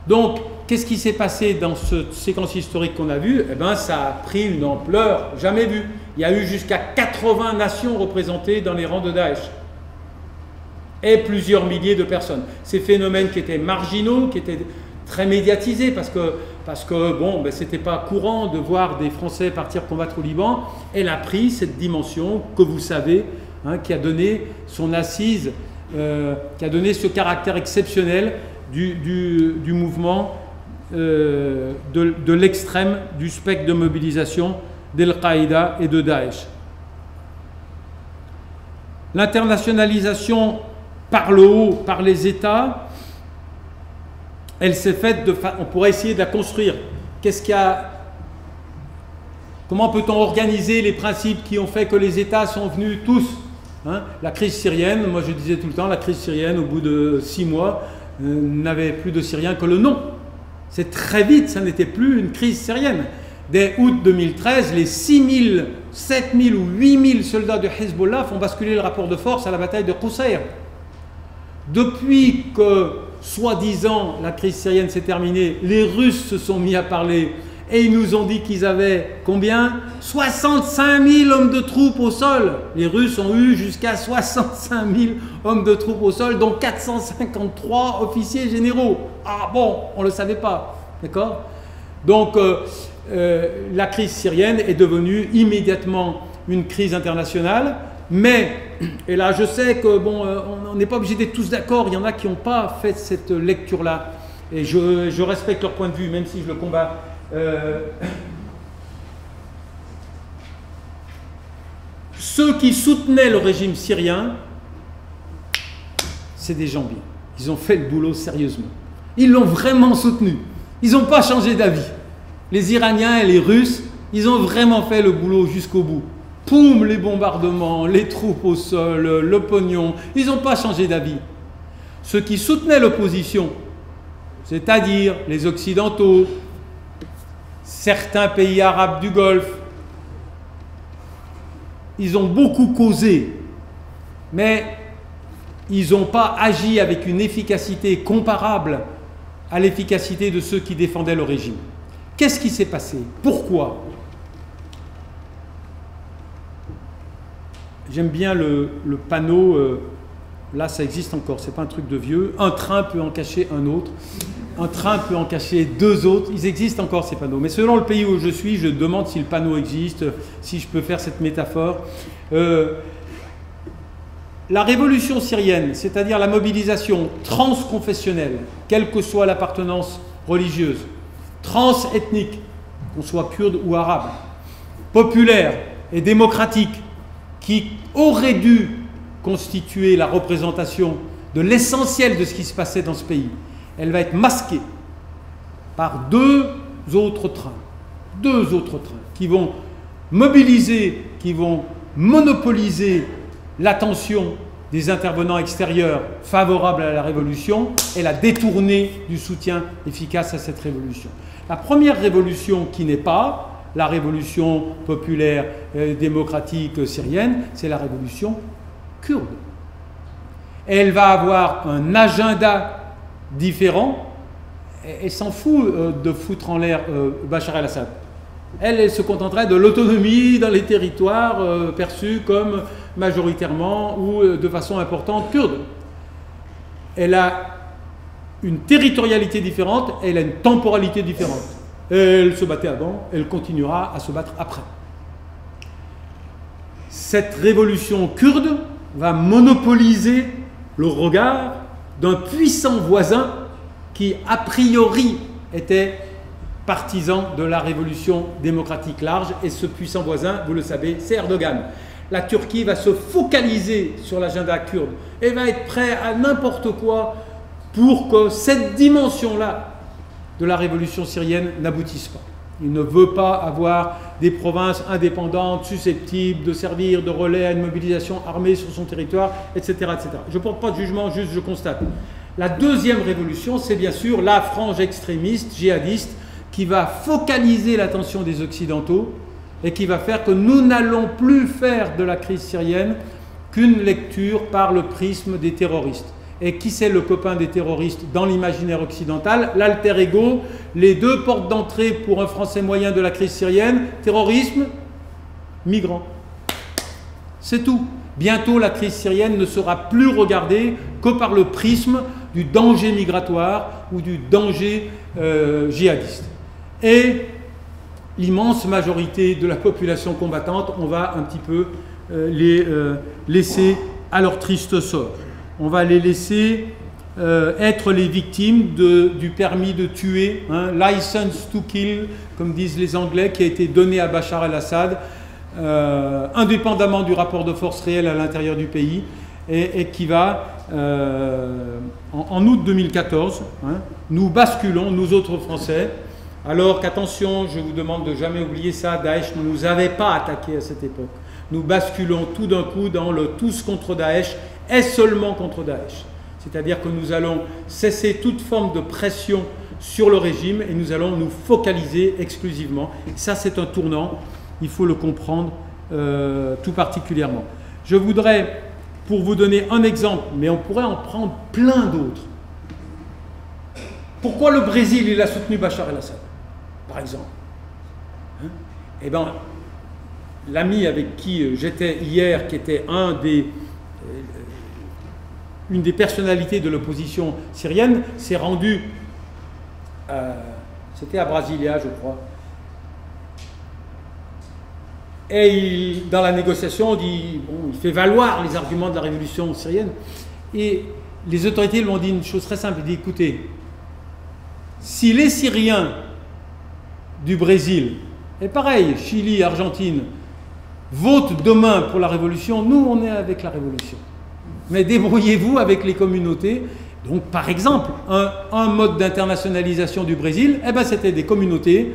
Donc, qu'est-ce qui s'est passé dans cette séquence historique qu'on a vue ? Eh bien, ça a pris une ampleur jamais vue. Il y a eu jusqu'à 80 nations représentées dans les rangs de Daesh. Et plusieurs milliers de personnes. Ces phénomènes qui étaient marginaux, qui étaient très médiatisés, parce que bon, ben, c'était pas courant de voir des Français partir combattre au Liban, elle a pris cette dimension que vous savez, hein, qui a donné son assise, qui a donné ce caractère exceptionnel du mouvement de l'extrême du spectre de mobilisation d'Al-Qaïda et de Daesh. L'internationalisation par le haut, par les États, elle s'est faite on pourrait essayer de la construire. Comment peut-on organiser les principes qui ont fait que les États sont venus tous, hein? La crise syrienne, moi je disais tout le temps, la crise syrienne, au bout de 6 mois, n'avait plus de Syriens que le nom. C'est très vite, ça n'était plus une crise syrienne. Dès août 2013, les 6 000, 7 000 ou 8 000 soldats de Hezbollah font basculer le rapport de force à la bataille de Qusayr. Depuis que, soi-disant, la crise syrienne s'est terminée, les Russes se sont mis à parler et ils nous ont dit qu'ils avaient combien ? 65 000 hommes de troupes au sol. Les Russes ont eu jusqu'à 65 000 hommes de troupes au sol, dont 453 officiers généraux. Ah bon, on ne le savait pas. D'accord ? Donc, la crise syrienne est devenue immédiatement une crise internationale. Mais, et là je sais que bon, on n'est pas obligé d'être tous d'accord, il y en a qui n'ont pas fait cette lecture-là, et je respecte leur point de vue, même si je le combats. Ceux qui soutenaient le régime syrien, c'est des gens bien. Ils ont fait le boulot sérieusement. Ils l'ont vraiment soutenu. Ils n'ont pas changé d'avis. Les Iraniens et les Russes, ils ont vraiment fait le boulot jusqu'au bout. Poum, les bombardements, les troupes au sol, le pognon, ils n'ont pas changé d'avis. Ceux qui soutenaient l'opposition, c'est-à-dire les Occidentaux, certains pays arabes du Golfe, ils ont beaucoup causé, mais ils n'ont pas agi avec une efficacité comparable à l'efficacité de ceux qui défendaient le régime. Qu'est-ce qui s'est passé? Pourquoi? J'aime bien le panneau, là ça existe encore, c'est pas un truc de vieux, un train peut en cacher un autre, un train peut en cacher 2 autres, ils existent encore ces panneaux. Mais selon le pays où je suis, je demande si le panneau existe, si je peux faire cette métaphore. La révolution syrienne, c'est-à-dire la mobilisation transconfessionnelle, quelle que soit l'appartenance religieuse, transethnique, qu'on soit kurde ou arabe, populaire et démocratique, qui aurait dû constituer la représentation de l'essentiel de ce qui se passait dans ce pays, elle va être masquée par 2 autres trains. 2 autres trains qui vont mobiliser, qui vont monopoliser l'attention des intervenants extérieurs favorables à la révolution et la détourner du soutien efficace à cette révolution. La première révolution qui n'est pas la révolution populaire démocratique syrienne, c'est la révolution kurde. Et elle va avoir un agenda différent et s'en fout de foutre en l'air Bachar el-Assad. Elle se contenterait de l'autonomie dans les territoires perçus comme majoritairement ou de façon importante kurdes. Elle a une territorialité différente, elle a une temporalité différente. Elle se battait avant, elle continuera à se battre après. Cette révolution kurde va monopoliser le regard d'un puissant voisin qui, a priori, était partisan de la révolution démocratique large. Et ce puissant voisin, vous le savez, c'est Erdogan. La Turquie va se focaliser sur l'agenda kurde et va être prêt à n'importe quoi pour que cette dimension-là de la révolution syrienne n'aboutisse pas. Il ne veut pas avoir des provinces indépendantes susceptibles de servir de relais à une mobilisation armée sur son territoire, etc. etc. Je ne porte pas de jugement, juste je constate. La deuxième révolution, c'est bien sûr la frange extrémiste, djihadiste, qui va focaliser l'attention des Occidentaux et qui va faire que nous n'allons plus faire de la crise syrienne qu'une lecture par le prisme des terroristes. Et qui c'est le copain des terroristes dans l'imaginaire occidental? L'alter ego, les deux portes d'entrée pour un Français moyen de la crise syrienne, terrorisme, migrants. C'est tout. Bientôt, la crise syrienne ne sera plus regardée que par le prisme du danger migratoire ou du danger djihadiste. Et l'immense majorité de la population combattante, on va un petit peu les laisser à leur triste sort. On va les laisser être les victimes du permis de tuer, hein, license to kill, comme disent les Anglais, qui a été donné à Bachar el-Assad, indépendamment du rapport de force réel à l'intérieur du pays, et qui va, en août 2014, hein, nous basculons, nous autres Français, alors qu'attention, je vous demande de jamais oublier ça, Daesh ne nous avait pas attaqués à cette époque. Nous basculons tout d'un coup dans le tous contre Daesh, et seulement contre Daesh. C'est-à-dire que nous allons cesser toute forme de pression sur le régime et nous allons nous focaliser exclusivement. Ça, c'est un tournant, il faut le comprendre tout particulièrement. Je voudrais, pour vous donner un exemple, mais on pourrait en prendre plein d'autres. Pourquoi le Brésil, il a soutenu Bachar el-Assad, par exemple, hein? Eh bien, l'ami avec qui j'étais hier, qui était une des personnalités de l'opposition syrienne, s'est rendu, c'était à Brasilia, je crois, et dans la négociation, il fait valoir les arguments de la révolution syrienne, et les autorités lui ont dit une chose très simple, il dit, écoutez, si les Syriens du Brésil, et pareil, Chili, Argentine, votent demain pour la révolution, nous on est avec la révolution. Mais débrouillez-vous avec les communautés. Donc, par exemple, un mode d'internationalisation du Brésil, eh ben, c'était des communautés.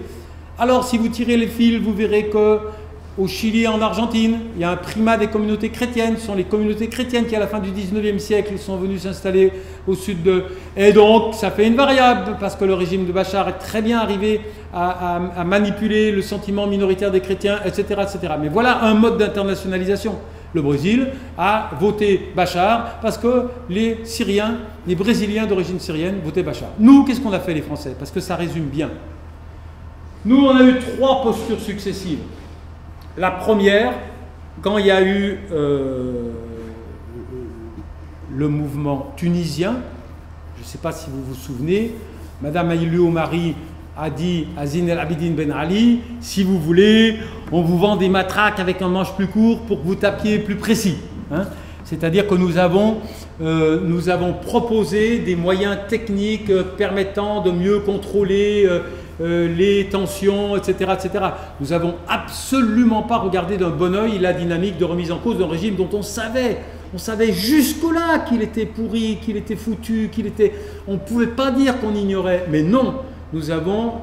Alors, si vous tirez les fils, vous verrez qu'au Chili et en Argentine, il y a un primat des communautés chrétiennes. Ce sont les communautés chrétiennes qui, à la fin du 19e siècle, sont venues s'installer au sud de... Et donc, ça fait une variable, parce que le régime de Bachar est très bien arrivé à manipuler le sentiment minoritaire des chrétiens, etc., etc. Mais voilà un mode d'internationalisation. Le Brésil a voté Bachar parce que les Syriens, les Brésiliens d'origine syrienne votaient Bachar. Nous, qu'est-ce qu'on a fait les Français? Parce que ça résume bien. Nous, on a eu 3 postures successives. La première, quand il y a eu le mouvement tunisien, je ne sais pas si vous vous souvenez, Madame Aïlou Omari a dit à Zine El Abidine Ben Ali, si vous voulez, on vous vend des matraques avec un manche plus court pour que vous tapiez plus précis. Hein. C'est-à-dire que nous avons proposé des moyens techniques permettant de mieux contrôler les tensions, etc., etc. Nous n'avons absolument pas regardé d'un bon œil la dynamique de remise en cause d'un régime dont on savait jusque-là qu'il était pourri, qu'il était foutu, on ne pouvait pas dire qu'on ignorait, mais non. Nous avons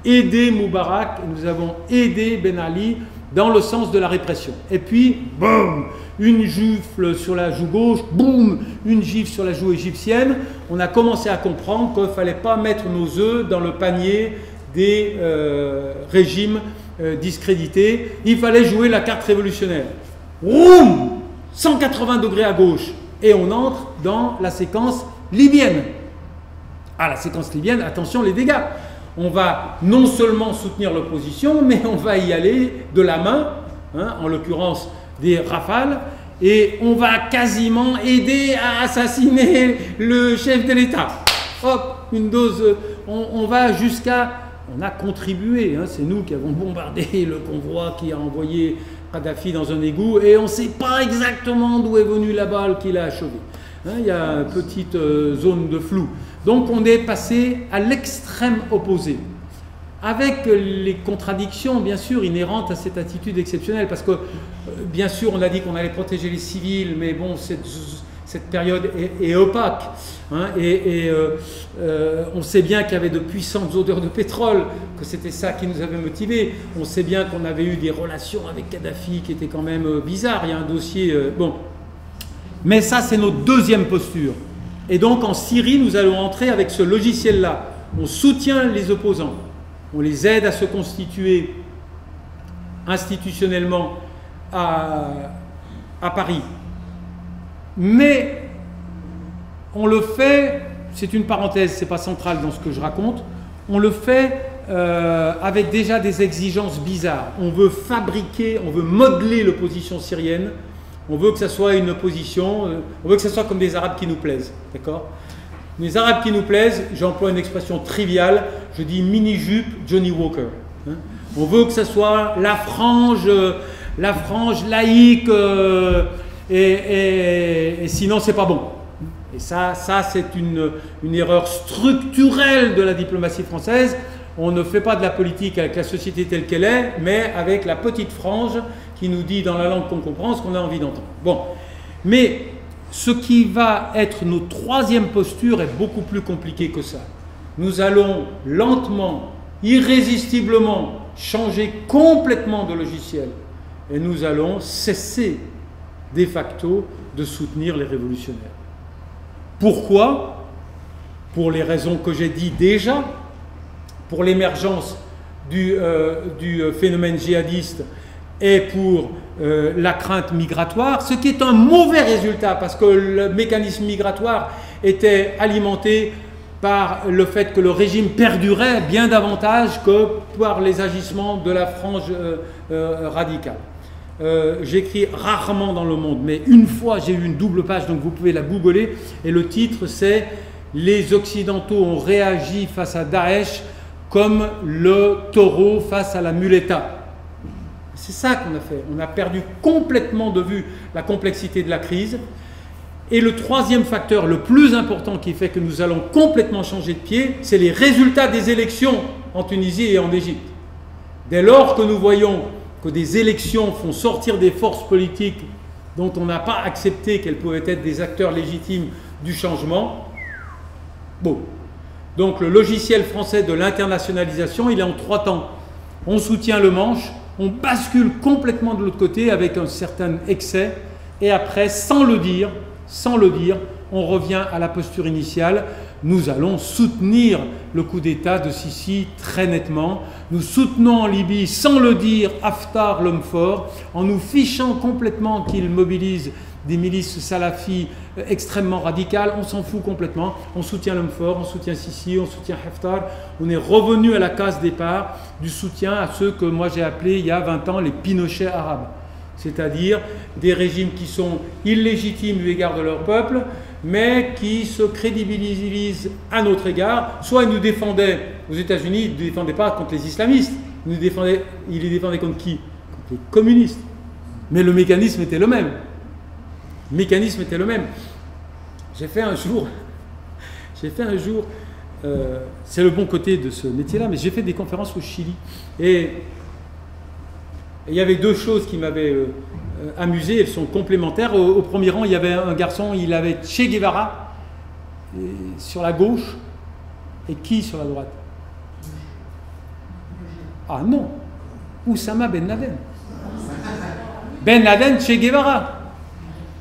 aidé Moubarak, nous avons aidé Ben Ali dans le sens de la répression. Et puis, boum, une gifle sur la joue gauche, boum, une gifle sur la joue égyptienne. On a commencé à comprendre qu'il ne fallait pas mettre nos œufs dans le panier des régimes discrédités. Il fallait jouer la carte révolutionnaire. Roum, 180 degrés à gauche. Et on entre dans la séquence libyenne. Ah, la séquence libyenne, attention les dégâts. On va non seulement soutenir l'opposition, mais on va y aller de la main, hein, en l'occurrence des rafales, et on va quasiment aider à assassiner le chef de l'État. Hop, une dose, on va jusqu'à... On a contribué, hein, c'est nous qui avons bombardé le convoi qui a envoyé Kadhafi dans un égout, et on ne sait pas exactement d'où est venue la balle qui l'a achevé. Hein, il y a une petite zone de flou. Donc on est passé à l'extrême opposé, avec les contradictions bien sûr inhérentes à cette attitude exceptionnelle, parce que bien sûr on a dit qu'on allait protéger les civils, mais bon, cette période est opaque, hein, on sait bien qu'il y avait de puissantes odeurs de pétrole, que c'était ça qui nous avait motivés. On sait bien qu'on avait eu des relations avec Kadhafi qui étaient quand même bizarres. Il y a un dossier... bon. Mais ça, c'est notre deuxième posture. Et donc en Syrie, nous allons entrer avec ce logiciel-là. On soutient les opposants, on les aide à se constituer institutionnellement à Paris. Mais on le fait, c'est une parenthèse, c'est pas central dans ce que je raconte, on le fait avec déjà des exigences bizarres. On veut fabriquer, on veut modeler l'opposition syrienne, on veut que ça soit une opposition, on veut que ça soit comme des Arabes qui nous plaisent, d'accord? Les Arabes qui nous plaisent, j'emploie une expression triviale, je dis mini-jupe Johnny Walker. Hein? On veut que ça soit la frange laïque, et sinon c'est pas bon. Et ça c'est une erreur structurelle de la diplomatie française. On ne fait pas de la politique avec la société telle qu'elle est, mais avec la petite frange qui nous dit dans la langue qu'on comprend ce qu'on a envie d'entendre. Bon, mais ce qui va être notre troisième posture est beaucoup plus compliqué que ça. Nous allons lentement, irrésistiblement changer complètement de logiciel et nous allons cesser de facto de soutenir les révolutionnaires. Pourquoi? Pour les raisons que j'ai dit déjà, pour l'émergence du phénomène djihadiste et pour la crainte migratoire, ce qui est un mauvais résultat parce que le mécanisme migratoire était alimenté par le fait que le régime perdurait bien davantage que par les agissements de la frange radicale. J'écris rarement dans Le Monde, mais une fois j'ai eu une double page, donc vous pouvez la googler, et le titre c'est « Les Occidentaux ont réagi face à Daesh comme le taureau face à la muleta ». C'est ça qu'on a fait. On a perdu complètement de vue la complexité de la crise. Et le troisième facteur, le plus important qui fait que nous allons complètement changer de pied, c'est les résultats des élections en Tunisie et en Égypte. Dès lors que nous voyons que des élections font sortir des forces politiques dont on n'a pas accepté qu'elles pouvaient être des acteurs légitimes du changement, bon. Donc le logiciel français de l'internationalisation, il est en 3 temps. On soutient le manche, on bascule complètement de l'autre côté avec un certain excès, et après, sans le dire, on revient à la posture initiale. Nous allons soutenir le coup d'État de Sisi très nettement. Nous soutenons en Libye, sans le dire, Haftar, l'homme fort, en nous fichant complètement qu'il mobilise des milices salafis extrêmement radicales. On s'en fout complètement. On soutient l'homme fort, on soutient Sisi, on soutient Haftar. On est revenu à la case départ du soutien à ceux que moi j'ai appelés il y a 20 ans les Pinochet arabes. C'est-à-dire des régimes qui sont illégitimes eu égard de leur peuple, mais qui se crédibilisent à notre égard. Soit ils nous défendaient, aux États-Unis, ils ne nous défendaient pas contre les islamistes, ils les défendaient contre qui? Contre les communistes. Mais le mécanisme était le même. Le mécanisme était le même. J'ai fait un jour, c'est le bon côté de ce métier-là, mais j'ai fait des conférences au Chili. Et il y avait 2 choses qui m'avaient amusé, elles sont complémentaires. Au premier rang, il y avait un garçon, il avait Che Guevara sur la gauche, et qui sur la droite? Ah non, Oussama Ben Laden. Ben Laden, Che Guevara.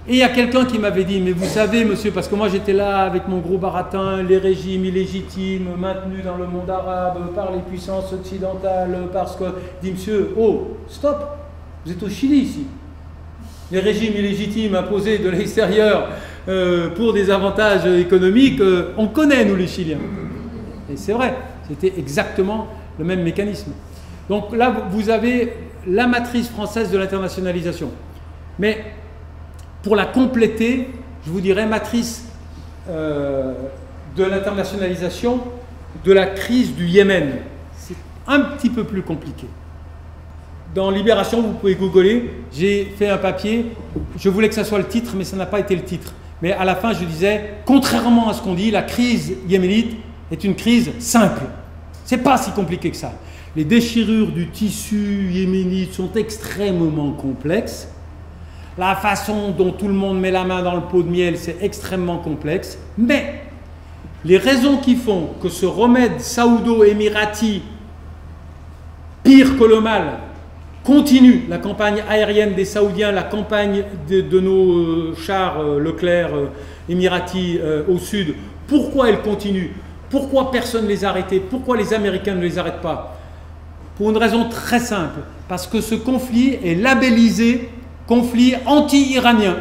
Et il y a quelqu'un qui m'avait dit, mais vous savez monsieur, parce que moi j'étais là avec mon gros baratin, les régimes illégitimes maintenus dans le monde arabe par les puissances occidentales, parce que, dit monsieur, oh, stop, vous êtes au Chili ici. Les régimes illégitimes imposés de l'extérieur pour des avantages économiques, on connaît nous les Chiliens. Et c'est vrai, C'était exactement le même mécanisme. Donc là, vous avez la matrice française de l'internationalisation. Mais pour la compléter, je vous dirais matrice de l'internationalisation de la crise du Yémen. C'est un petit peu plus compliqué. Dans Libération, vous pouvez googler, j'ai fait un papier, je voulais que ça soit le titre, mais ça n'a pas été le titre. Mais à la fin, je disais, contrairement à ce qu'on dit, la crise yéménite est une crise simple. C'est pas si compliqué que ça. Les déchirures du tissu yéménite sont extrêmement complexes. La façon dont tout le monde met la main dans le pot de miel, c'est extrêmement complexe. Mais les raisons qui font que ce remède saoudo-émirati, pire que le mal, continue, la campagne aérienne des Saoudiens, la campagne de nos chars Leclerc émiratis au sud, pourquoi elle continue? Pourquoi personne ne les a arrêtés? Pourquoi les Américains ne les arrêtent pas? Pour une raison très simple, parce que ce conflit est labellisé conflit anti-iranien.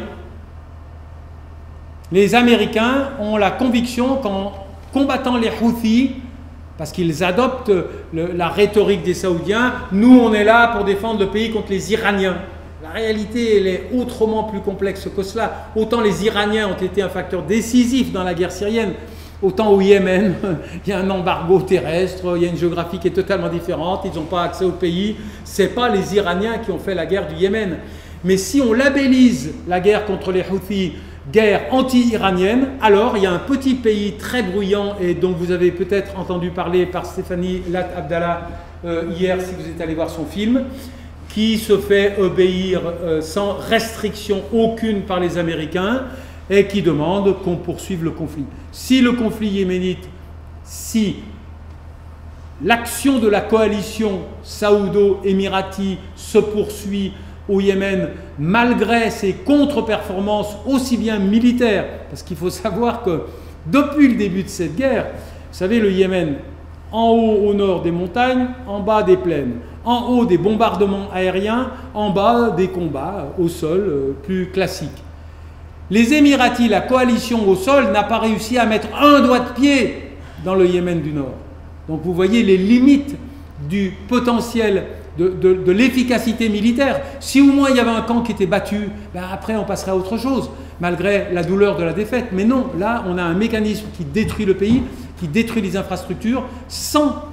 Les Américains ont la conviction qu'en combattant les Houthis, parce qu'ils adoptent la rhétorique des Saoudiens, nous on est là pour défendre le pays contre les Iraniens. La réalité elle est autrement plus complexe que cela. Autant les Iraniens ont été un facteur décisif dans la guerre syrienne, autant au Yémen, il y a un embargo terrestre, il y a une géographie qui est totalement différente, ils n'ont pas accès au pays. Ce n'est pas les Iraniens qui ont fait la guerre du Yémen. Mais si on labellise la guerre contre les Houthis guerre anti-iranienne, alors il y a un petit pays très bruyant et dont vous avez peut-être entendu parler par Stéphanie Lat Abdallah hier si vous êtes allé voir son film, qui se fait obéir sans restriction aucune par les Américains et qui demande qu'on poursuive le conflit. Si le conflit yéménite, si l'action de la coalition saoudo-émirati se poursuit au Yémen, malgré ses contre-performances aussi bien militaires, parce qu'il faut savoir que depuis le début de cette guerre, vous savez, le Yémen, en haut au nord des montagnes, en bas des plaines, en haut des bombardements aériens, en bas des combats au sol plus classiques. Les Émiratis, la coalition au sol, n'a pas réussi à mettre un doigt de pied dans le Yémen du Nord. Donc vous voyez les limites du potentiel de l'efficacité militaire. Si au moins il y avait un camp qui était battu, ben après on passerait à autre chose, malgré la douleur de la défaite. Mais non, là on a un mécanisme qui détruit le pays, qui détruit les infrastructures, sans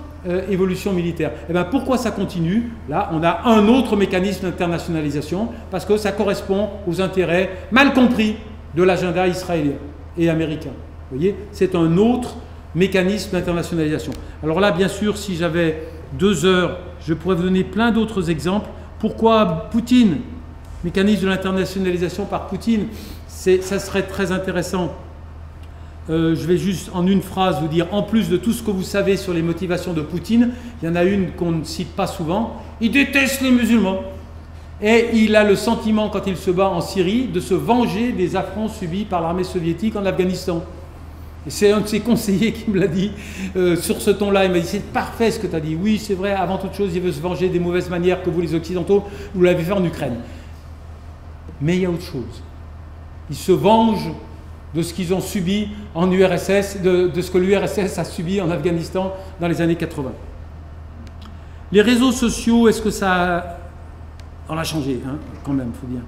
évolution militaire. Et ben pourquoi ça continue? Là on a un autre mécanisme d'internationalisation, parce que ça correspond aux intérêts mal compris de l'agenda israélien et américain. Vous voyez, c'est un autre mécanisme d'internationalisation. Alors là, bien sûr, si j'avais 2 heures, je pourrais vous donner plein d'autres exemples. Pourquoi Poutine? Mécanisme de l'internationalisation par Poutine, ça serait très intéressant. Je vais juste en une phrase vous dire, en plus de tout ce que vous savez sur les motivations de Poutine, il y en a une qu'on ne cite pas souvent, il déteste les musulmans. Et il a le sentiment, quand il se bat en Syrie, de se venger des affronts subis par l'armée soviétique en Afghanistan. Et c'est un de ses conseillers qui me l'a dit sur ce ton-là. Il m'a dit, c'est parfait ce que tu as dit. Oui, c'est vrai, avant toute chose, il veut se venger des mauvaises manières que vous, les Occidentaux, vous l'avez fait en Ukraine. Mais il y a autre chose. Il se venge de ce qu'ils ont subi en URSS, de ce que l'URSS a subi en Afghanistan dans les années 80. Les réseaux sociaux, est-ce que ça... On a changé, hein, quand même, il faut dire.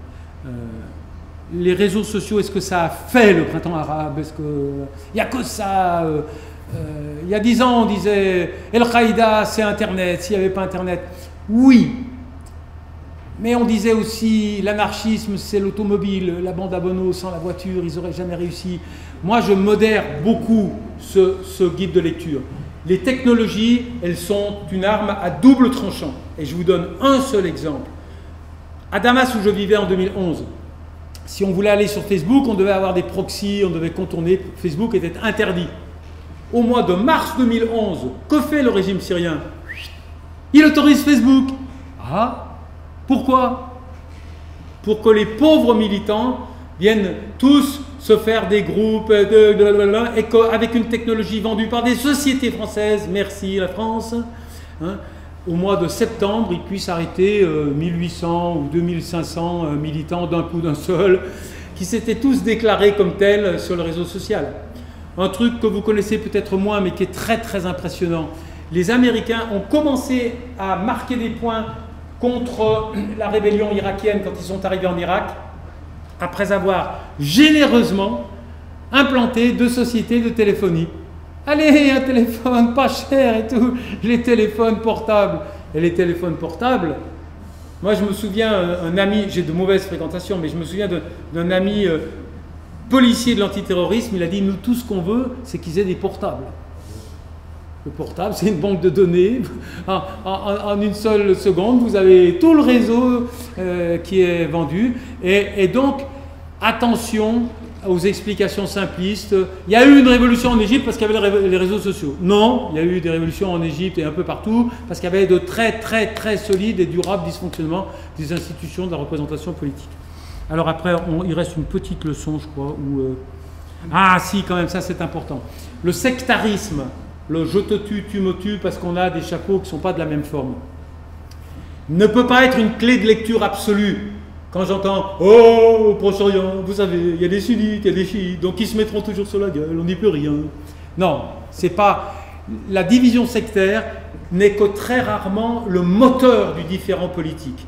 Les réseaux sociaux, est-ce que ça a fait le printemps arabe? Est-ce que... Il n'y a que ça. Il y a 10 ans, on disait Al-Qaïda, c'est Internet. S'il n'y avait pas Internet, oui. Mais on disait aussi l'anarchisme, c'est l'automobile. La bande à Bono, sans la voiture, ils n'auraient jamais réussi. Moi, je modère beaucoup ce guide de lecture. Les technologies, elles sont une arme à double tranchant. Et je vous donne un seul exemple. À Damas, où je vivais en 2011, si on voulait aller sur Facebook, on devait avoir des proxys, on devait contourner. Facebook était interdit. Au mois de mars 2011, que fait le régime syrien? Il autorise Facebook. Ah, pourquoi? Pour que les pauvres militants viennent tous se faire des groupes et qu'avec une technologie vendue par des sociétés françaises, merci la France, hein, au mois de septembre, ils puissent arrêter 1800 ou 2500 militants d'un coup d'un seul, qui s'étaient tous déclarés comme tels sur le réseau social. Un truc que vous connaissez peut-être moins, mais qui est très très impressionnant. Les Américains ont commencé à marquer des points contre la rébellion irakienne quand ils sont arrivés en Irak, après avoir généreusement implanté 2 sociétés de téléphonie. Allez, un téléphone pas cher et tout, les téléphones portables. Et les téléphones portables, moi je me souviens, un ami, j'ai de mauvaises fréquentations, mais je me souviens d'un ami policier de l'antiterrorisme, il a dit, nous tout ce qu'on veut, c'est qu'ils aient des portables. Le portable, c'est une banque de données. En une seule seconde, vous avez tout le réseau qui est vendu. Et donc, attention aux explications simplistes. Il y a eu une révolution en Égypte parce qu'il y avait les réseaux sociaux. Non, il y a eu des révolutions en Égypte et un peu partout parce qu'il y avait de très solides et durables dysfonctionnements des institutions de la représentation politique. Alors après, il reste une petite leçon, je crois, où... Ah si, quand même, ça c'est important. Le sectarisme, le « je te tue, tu me tues » parce qu'on a des chapeaux qui ne sont pas de la même forme, ne peut pas être une clé de lecture absolue. Quand j'entends « Oh, au Proche-Orient, vous savez, il y a des sunnites, il y a des chiites, donc ils se mettront toujours sur la gueule, on n'y peut rien. » Non, c'est pas... La division sectaire n'est que très rarement le moteur du différend politique.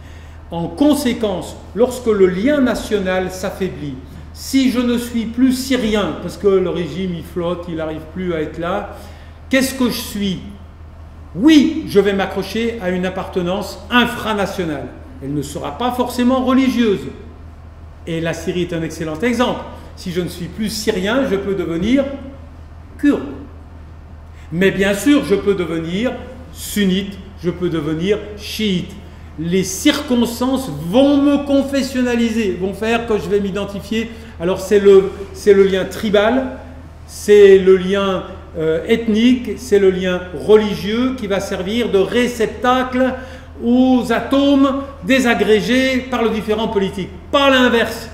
En conséquence, lorsque le lien national s'affaiblit, si je ne suis plus syrien, parce que le régime il flotte, il n'arrive plus à être là, qu'est-ce que je suis? Oui, je vais m'accrocher à une appartenance infranationale. Elle ne sera pas forcément religieuse. Et la Syrie est un excellent exemple. Si je ne suis plus syrien, je peux devenir kurde. Mais bien sûr, je peux devenir sunnite, je peux devenir chiite. Les circonstances vont me confessionnaliser, vont faire que je vais m'identifier. Alors c'est le lien tribal, c'est le lien ethnique, c'est le lien religieux qui va servir de réceptacle aux atomes désagrégés par le différent politique. Pas l'inverse.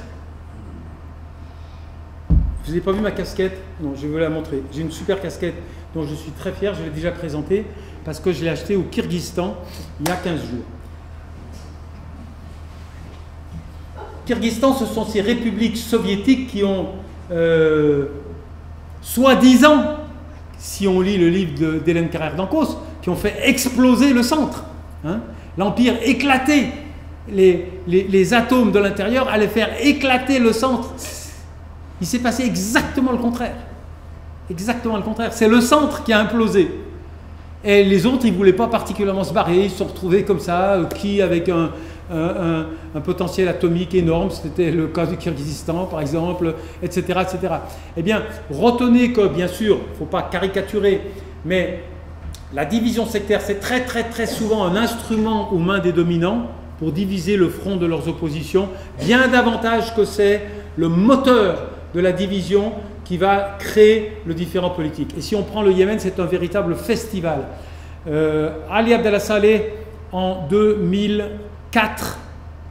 Vous n'avez pas vu ma casquette? Non, je vais vous la montrer. J'ai une super casquette dont je suis très fier, je l'ai déjà présentée, parce que je l'ai achetée au Kyrgyzstan il y a 15 jours. Kyrgyzstan, ce sont ces républiques soviétiques qui ont, soi-disant, si on lit le livre d'Hélène Carrère d'Ancos, qui ont fait exploser le centre. Hein? L'Empire éclatait, les atomes de l'intérieur allaient faire éclater le centre. Il s'est passé exactement le contraire. Exactement le contraire. C'est le centre qui a implosé. Et les autres, ils ne voulaient pas particulièrement se barrer. Ils se sont retrouvés comme ça, qui avec un potentiel atomique énorme, c'était le cas du Kyrgyzstan par exemple, etc., etc. Eh bien, retenez que, bien sûr, il ne faut pas caricaturer, mais la division sectaire, c'est très souvent un instrument aux mains des dominants pour diviser le front de leurs oppositions, bien davantage que c'est le moteur de la division qui va créer le différend politique. Et si on prend le Yémen, c'est un véritable festival. Ali Abdallah Saleh, en 2004,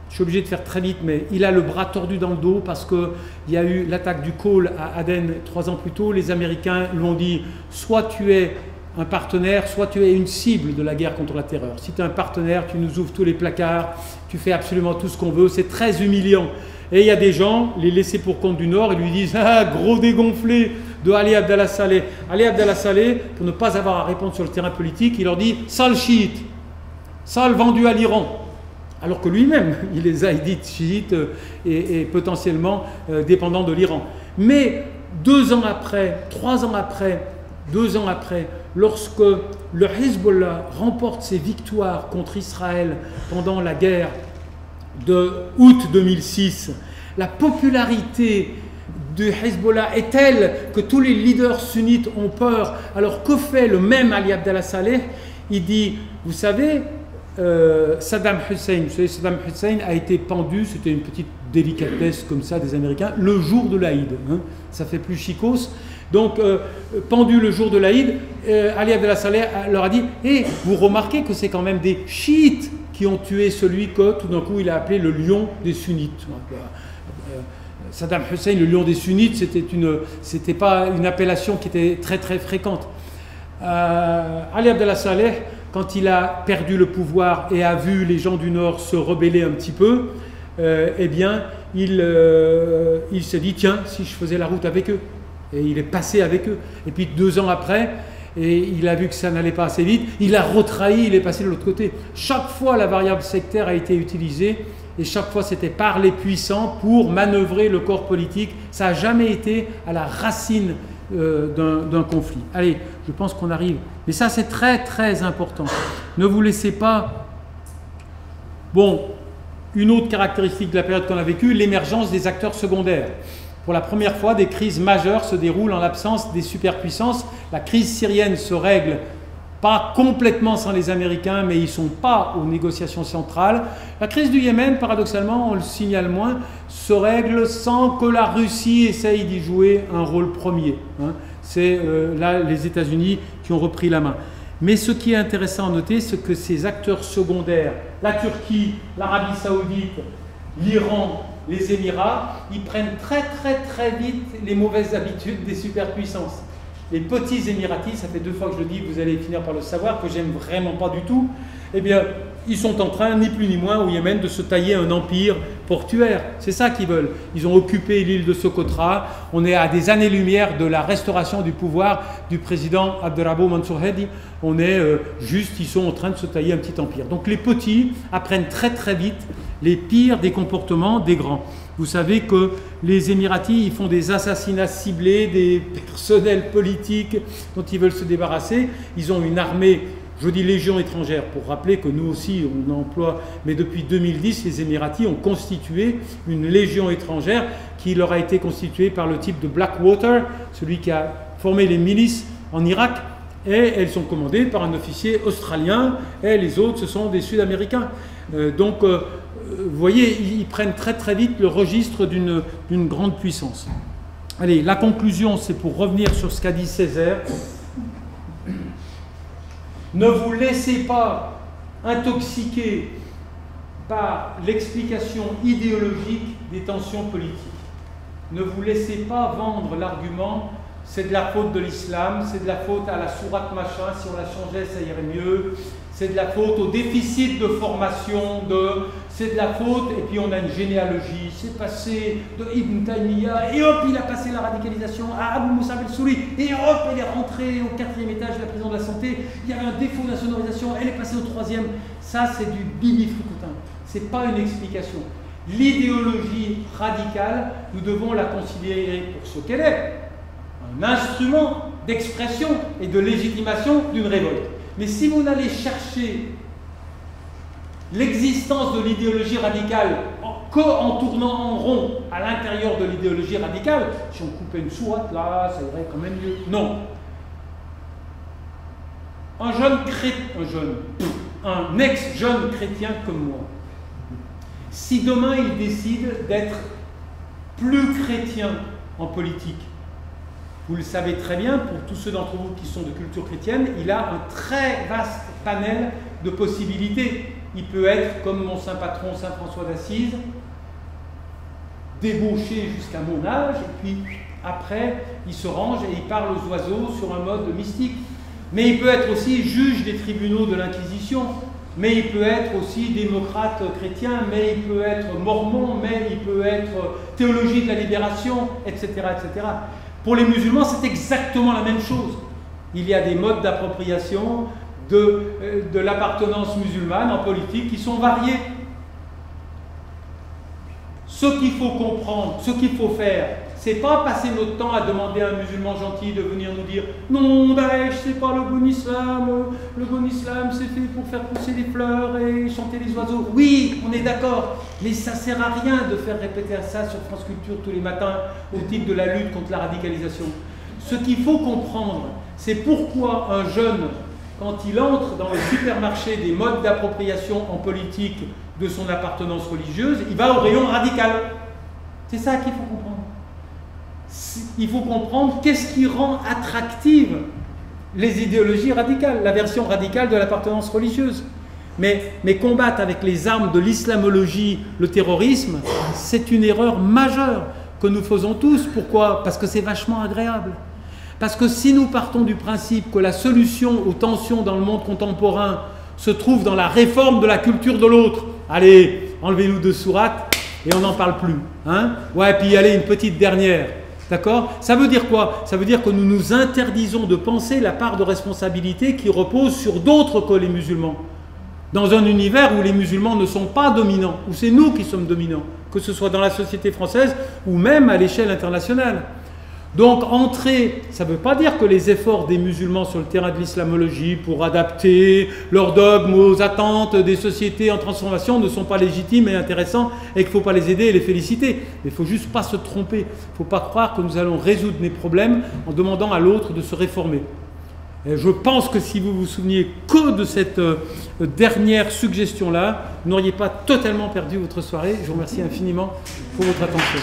je suis obligé de faire très vite, mais il a le bras tordu dans le dos parce qu'il y a eu l'attaque du Cole à Aden 3 ans plus tôt. Les Américains lui ont dit, soit tu es un partenaire, soit tu es une cible de la guerre contre la terreur. Si tu es un partenaire, tu nous ouvres tous les placards, tu fais absolument tout ce qu'on veut, c'est très humiliant. Et il y a des gens, les laissés pour compte du Nord, ils lui disent « Ah, gros dégonflé de Ali Abdallah Saleh ». Ali Abdallah Saleh, pour ne pas avoir à répondre sur le terrain politique, il leur dit « Sale chiite, sale vendu à l'Iran ». Alors que lui-même, il les a dit chiites et potentiellement dépendants de l'Iran. Mais 2 ans après, 3 ans après, 2 ans après, lorsque le Hezbollah remporte ses victoires contre Israël pendant la guerre de août 2006, la popularité du Hezbollah est telle que tous les leaders sunnites ont peur. Alors que fait le même Ali Abdallah Saleh? Il dit, vous savez, Saddam Hussein a été pendu, c'était une petite délicatesse comme ça des Américains, le jour de l'Aïd. Hein, ça fait plus chicos. Donc, pendu le jour de l'Aïd, Ali Abdallah Saleh leur a dit « Eh, vous remarquez que c'est quand même des chiites qui ont tué celui que tout d'un coup il a appelé le lion des sunnites. » Saddam Hussein, le lion des sunnites, c'était pas une appellation qui était très fréquente. Ali Abdallah Saleh, quand il a perdu le pouvoir et a vu les gens du Nord se rebeller un petit peu, eh bien, il s'est dit, tiens, si je faisais la route avec eux. Et il est passé avec eux. Et puis 2 ans après, et il a vu que ça n'allait pas assez vite, il a retrahi, il est passé de l'autre côté. Chaque fois la variable sectaire a été utilisée et chaque fois c'était par les puissants pour manœuvrer le corps politique. Ça n'a jamais été à la racine d'un conflit. Allez, je pense qu'on arrive. Mais ça c'est très très important. Ne vous laissez pas... Bon, une autre caractéristique de la période qu'on a vécue, l'émergence des acteurs secondaires. Pour la première fois, des crises majeures se déroulent en l'absence des superpuissances. La crise syrienne se règle pas complètement sans les Américains, mais ils ne sont pas aux négociations centrales. La crise du Yémen, paradoxalement, on le signale moins, se règle sans que la Russie essaye d'y jouer un rôle premier. C'est là les États-Unis qui ont repris la main. Mais ce qui est intéressant à noter, c'est que ces acteurs secondaires, la Turquie, l'Arabie Saoudite, l'Iran, les Émirats, ils prennent très vite les mauvaises habitudes des superpuissances. Les petits Émiratis, ça fait 2 fois que je le dis, vous allez finir par le savoir, que j'aime vraiment pas du tout, eh bien, ils sont en train, ni plus ni moins, au Yémen, de se tailler un empire portuaire. C'est ça qu'ils veulent. Ils ont occupé l'île de Socotra. On est à des années-lumière de la restauration du pouvoir du président Abderrabou Mansour Hadi. On est juste, ils sont en train de se tailler un petit empire. Donc les petits apprennent très vite les pires des comportements des grands. Vous savez que les Émiratis, ils font des assassinats ciblés, des personnels politiques dont ils veulent se débarrasser. Ils ont une armée, je dis légion étrangère, pour rappeler que nous aussi on emploie, mais depuis 2010, les Émiratis ont constitué une légion étrangère qui leur a été constituée par le type de Blackwater, celui qui a formé les milices en Irak, et elles sont commandées par un officier australien, et les autres, ce sont des Sud-Américains. Vous voyez, ils prennent très vite le registre d'une grande puissance. Allez, la conclusion, c'est pour revenir sur ce qu'a dit Césaire. Ne vous laissez pas intoxiquer par l'explication idéologique des tensions politiques. Ne vous laissez pas vendre l'argument « c'est de la faute de l'islam, c'est de la faute à la sourate machin, si on la changeait ça irait mieux ». C'est de la faute au déficit de formation, c'est de la faute, et puis on a une généalogie, c'est passé de Ibn Taymiyyah, et hop, il a passé la radicalisation à Abu Moussa al-Souri, et hop, elle est rentrée au 4e étage de la prison de la santé, il y avait un défaut de sonorisation, elle est passée au 3e. Ça, c'est du bibi-frucoutin. C'est pas une explication. L'idéologie radicale, nous devons la considérer pour ce qu'elle est, un instrument d'expression et de légitimation d'une révolte. Mais si vous n'allez chercher l'existence de l'idéologie radicale qu'en tournant en rond à l'intérieur de l'idéologie radicale, si on coupait une sourate là, ça irait quand même mieux. Non. Un ex-jeune chrétien comme moi, si demain il décide d'être plus chrétien en politique, vous le savez très bien, pour tous ceux d'entre vous qui sont de culture chrétienne, il a un très vaste panel de possibilités. Il peut être, comme mon saint patron, saint François d'Assise, débauché jusqu'à mon âge, et puis après, il se range et il parle aux oiseaux sur un mode mystique. Mais il peut être aussi juge des tribunaux de l'Inquisition, mais il peut être aussi démocrate chrétien, mais il peut être mormon, mais il peut être théologie de la libération, etc., etc. Pour les musulmans, c'est exactement la même chose. Il y a des modes d'appropriation de l'appartenance musulmane en politique qui sont variés. Ce qu'il faut comprendre, ce qu'il faut faire, c'est pas passer notre temps à demander à un musulman gentil de venir nous dire « Non, Daesh, c'est pas le bon islam, c'est fait pour faire pousser les fleurs et chanter les oiseaux. » Oui, on est d'accord, mais ça sert à rien de faire répéter ça sur France Culture tous les matins au titre de la lutte contre la radicalisation. Ce qu'il faut comprendre, c'est pourquoi un jeune, quand il entre dans le supermarché des modes d'appropriation en politique de son appartenance religieuse, il va au rayon radical. C'est ça qu'il faut comprendre. Il faut comprendre qu'est-ce qui rend attractive les idéologies radicales, la version radicale de l'appartenance religieuse. Mais combattre avec les armes de l'islamologie le terrorisme, c'est une erreur majeure que nous faisons tous. Pourquoi? Parce que c'est vachement agréable. Parce que si nous partons du principe que la solution aux tensions dans le monde contemporain se trouve dans la réforme de la culture de l'autre, allez, enlevez-nous 2 sourates et on n'en parle plus. Hein? Ouais, puis allez, une petite dernière. D'accord? Ça veut dire quoi? Ça veut dire que nous nous interdisons de penser la part de responsabilité qui repose sur d'autres que les musulmans. Dans un univers où les musulmans ne sont pas dominants, où c'est nous qui sommes dominants, que ce soit dans la société française ou même à l'échelle internationale. Donc entrer, ça ne veut pas dire que les efforts des musulmans sur le terrain de l'islamologie pour adapter leurs dogmes aux attentes des sociétés en transformation ne sont pas légitimes et intéressants et qu'il ne faut pas les aider et les féliciter. Mais il ne faut juste pas se tromper. Il ne faut pas croire que nous allons résoudre les problèmes en demandant à l'autre de se réformer. Et je pense que si vous vous souveniez que de cette dernière suggestion-là, vous n'auriez pas totalement perdu votre soirée. Je vous remercie infiniment pour votre attention.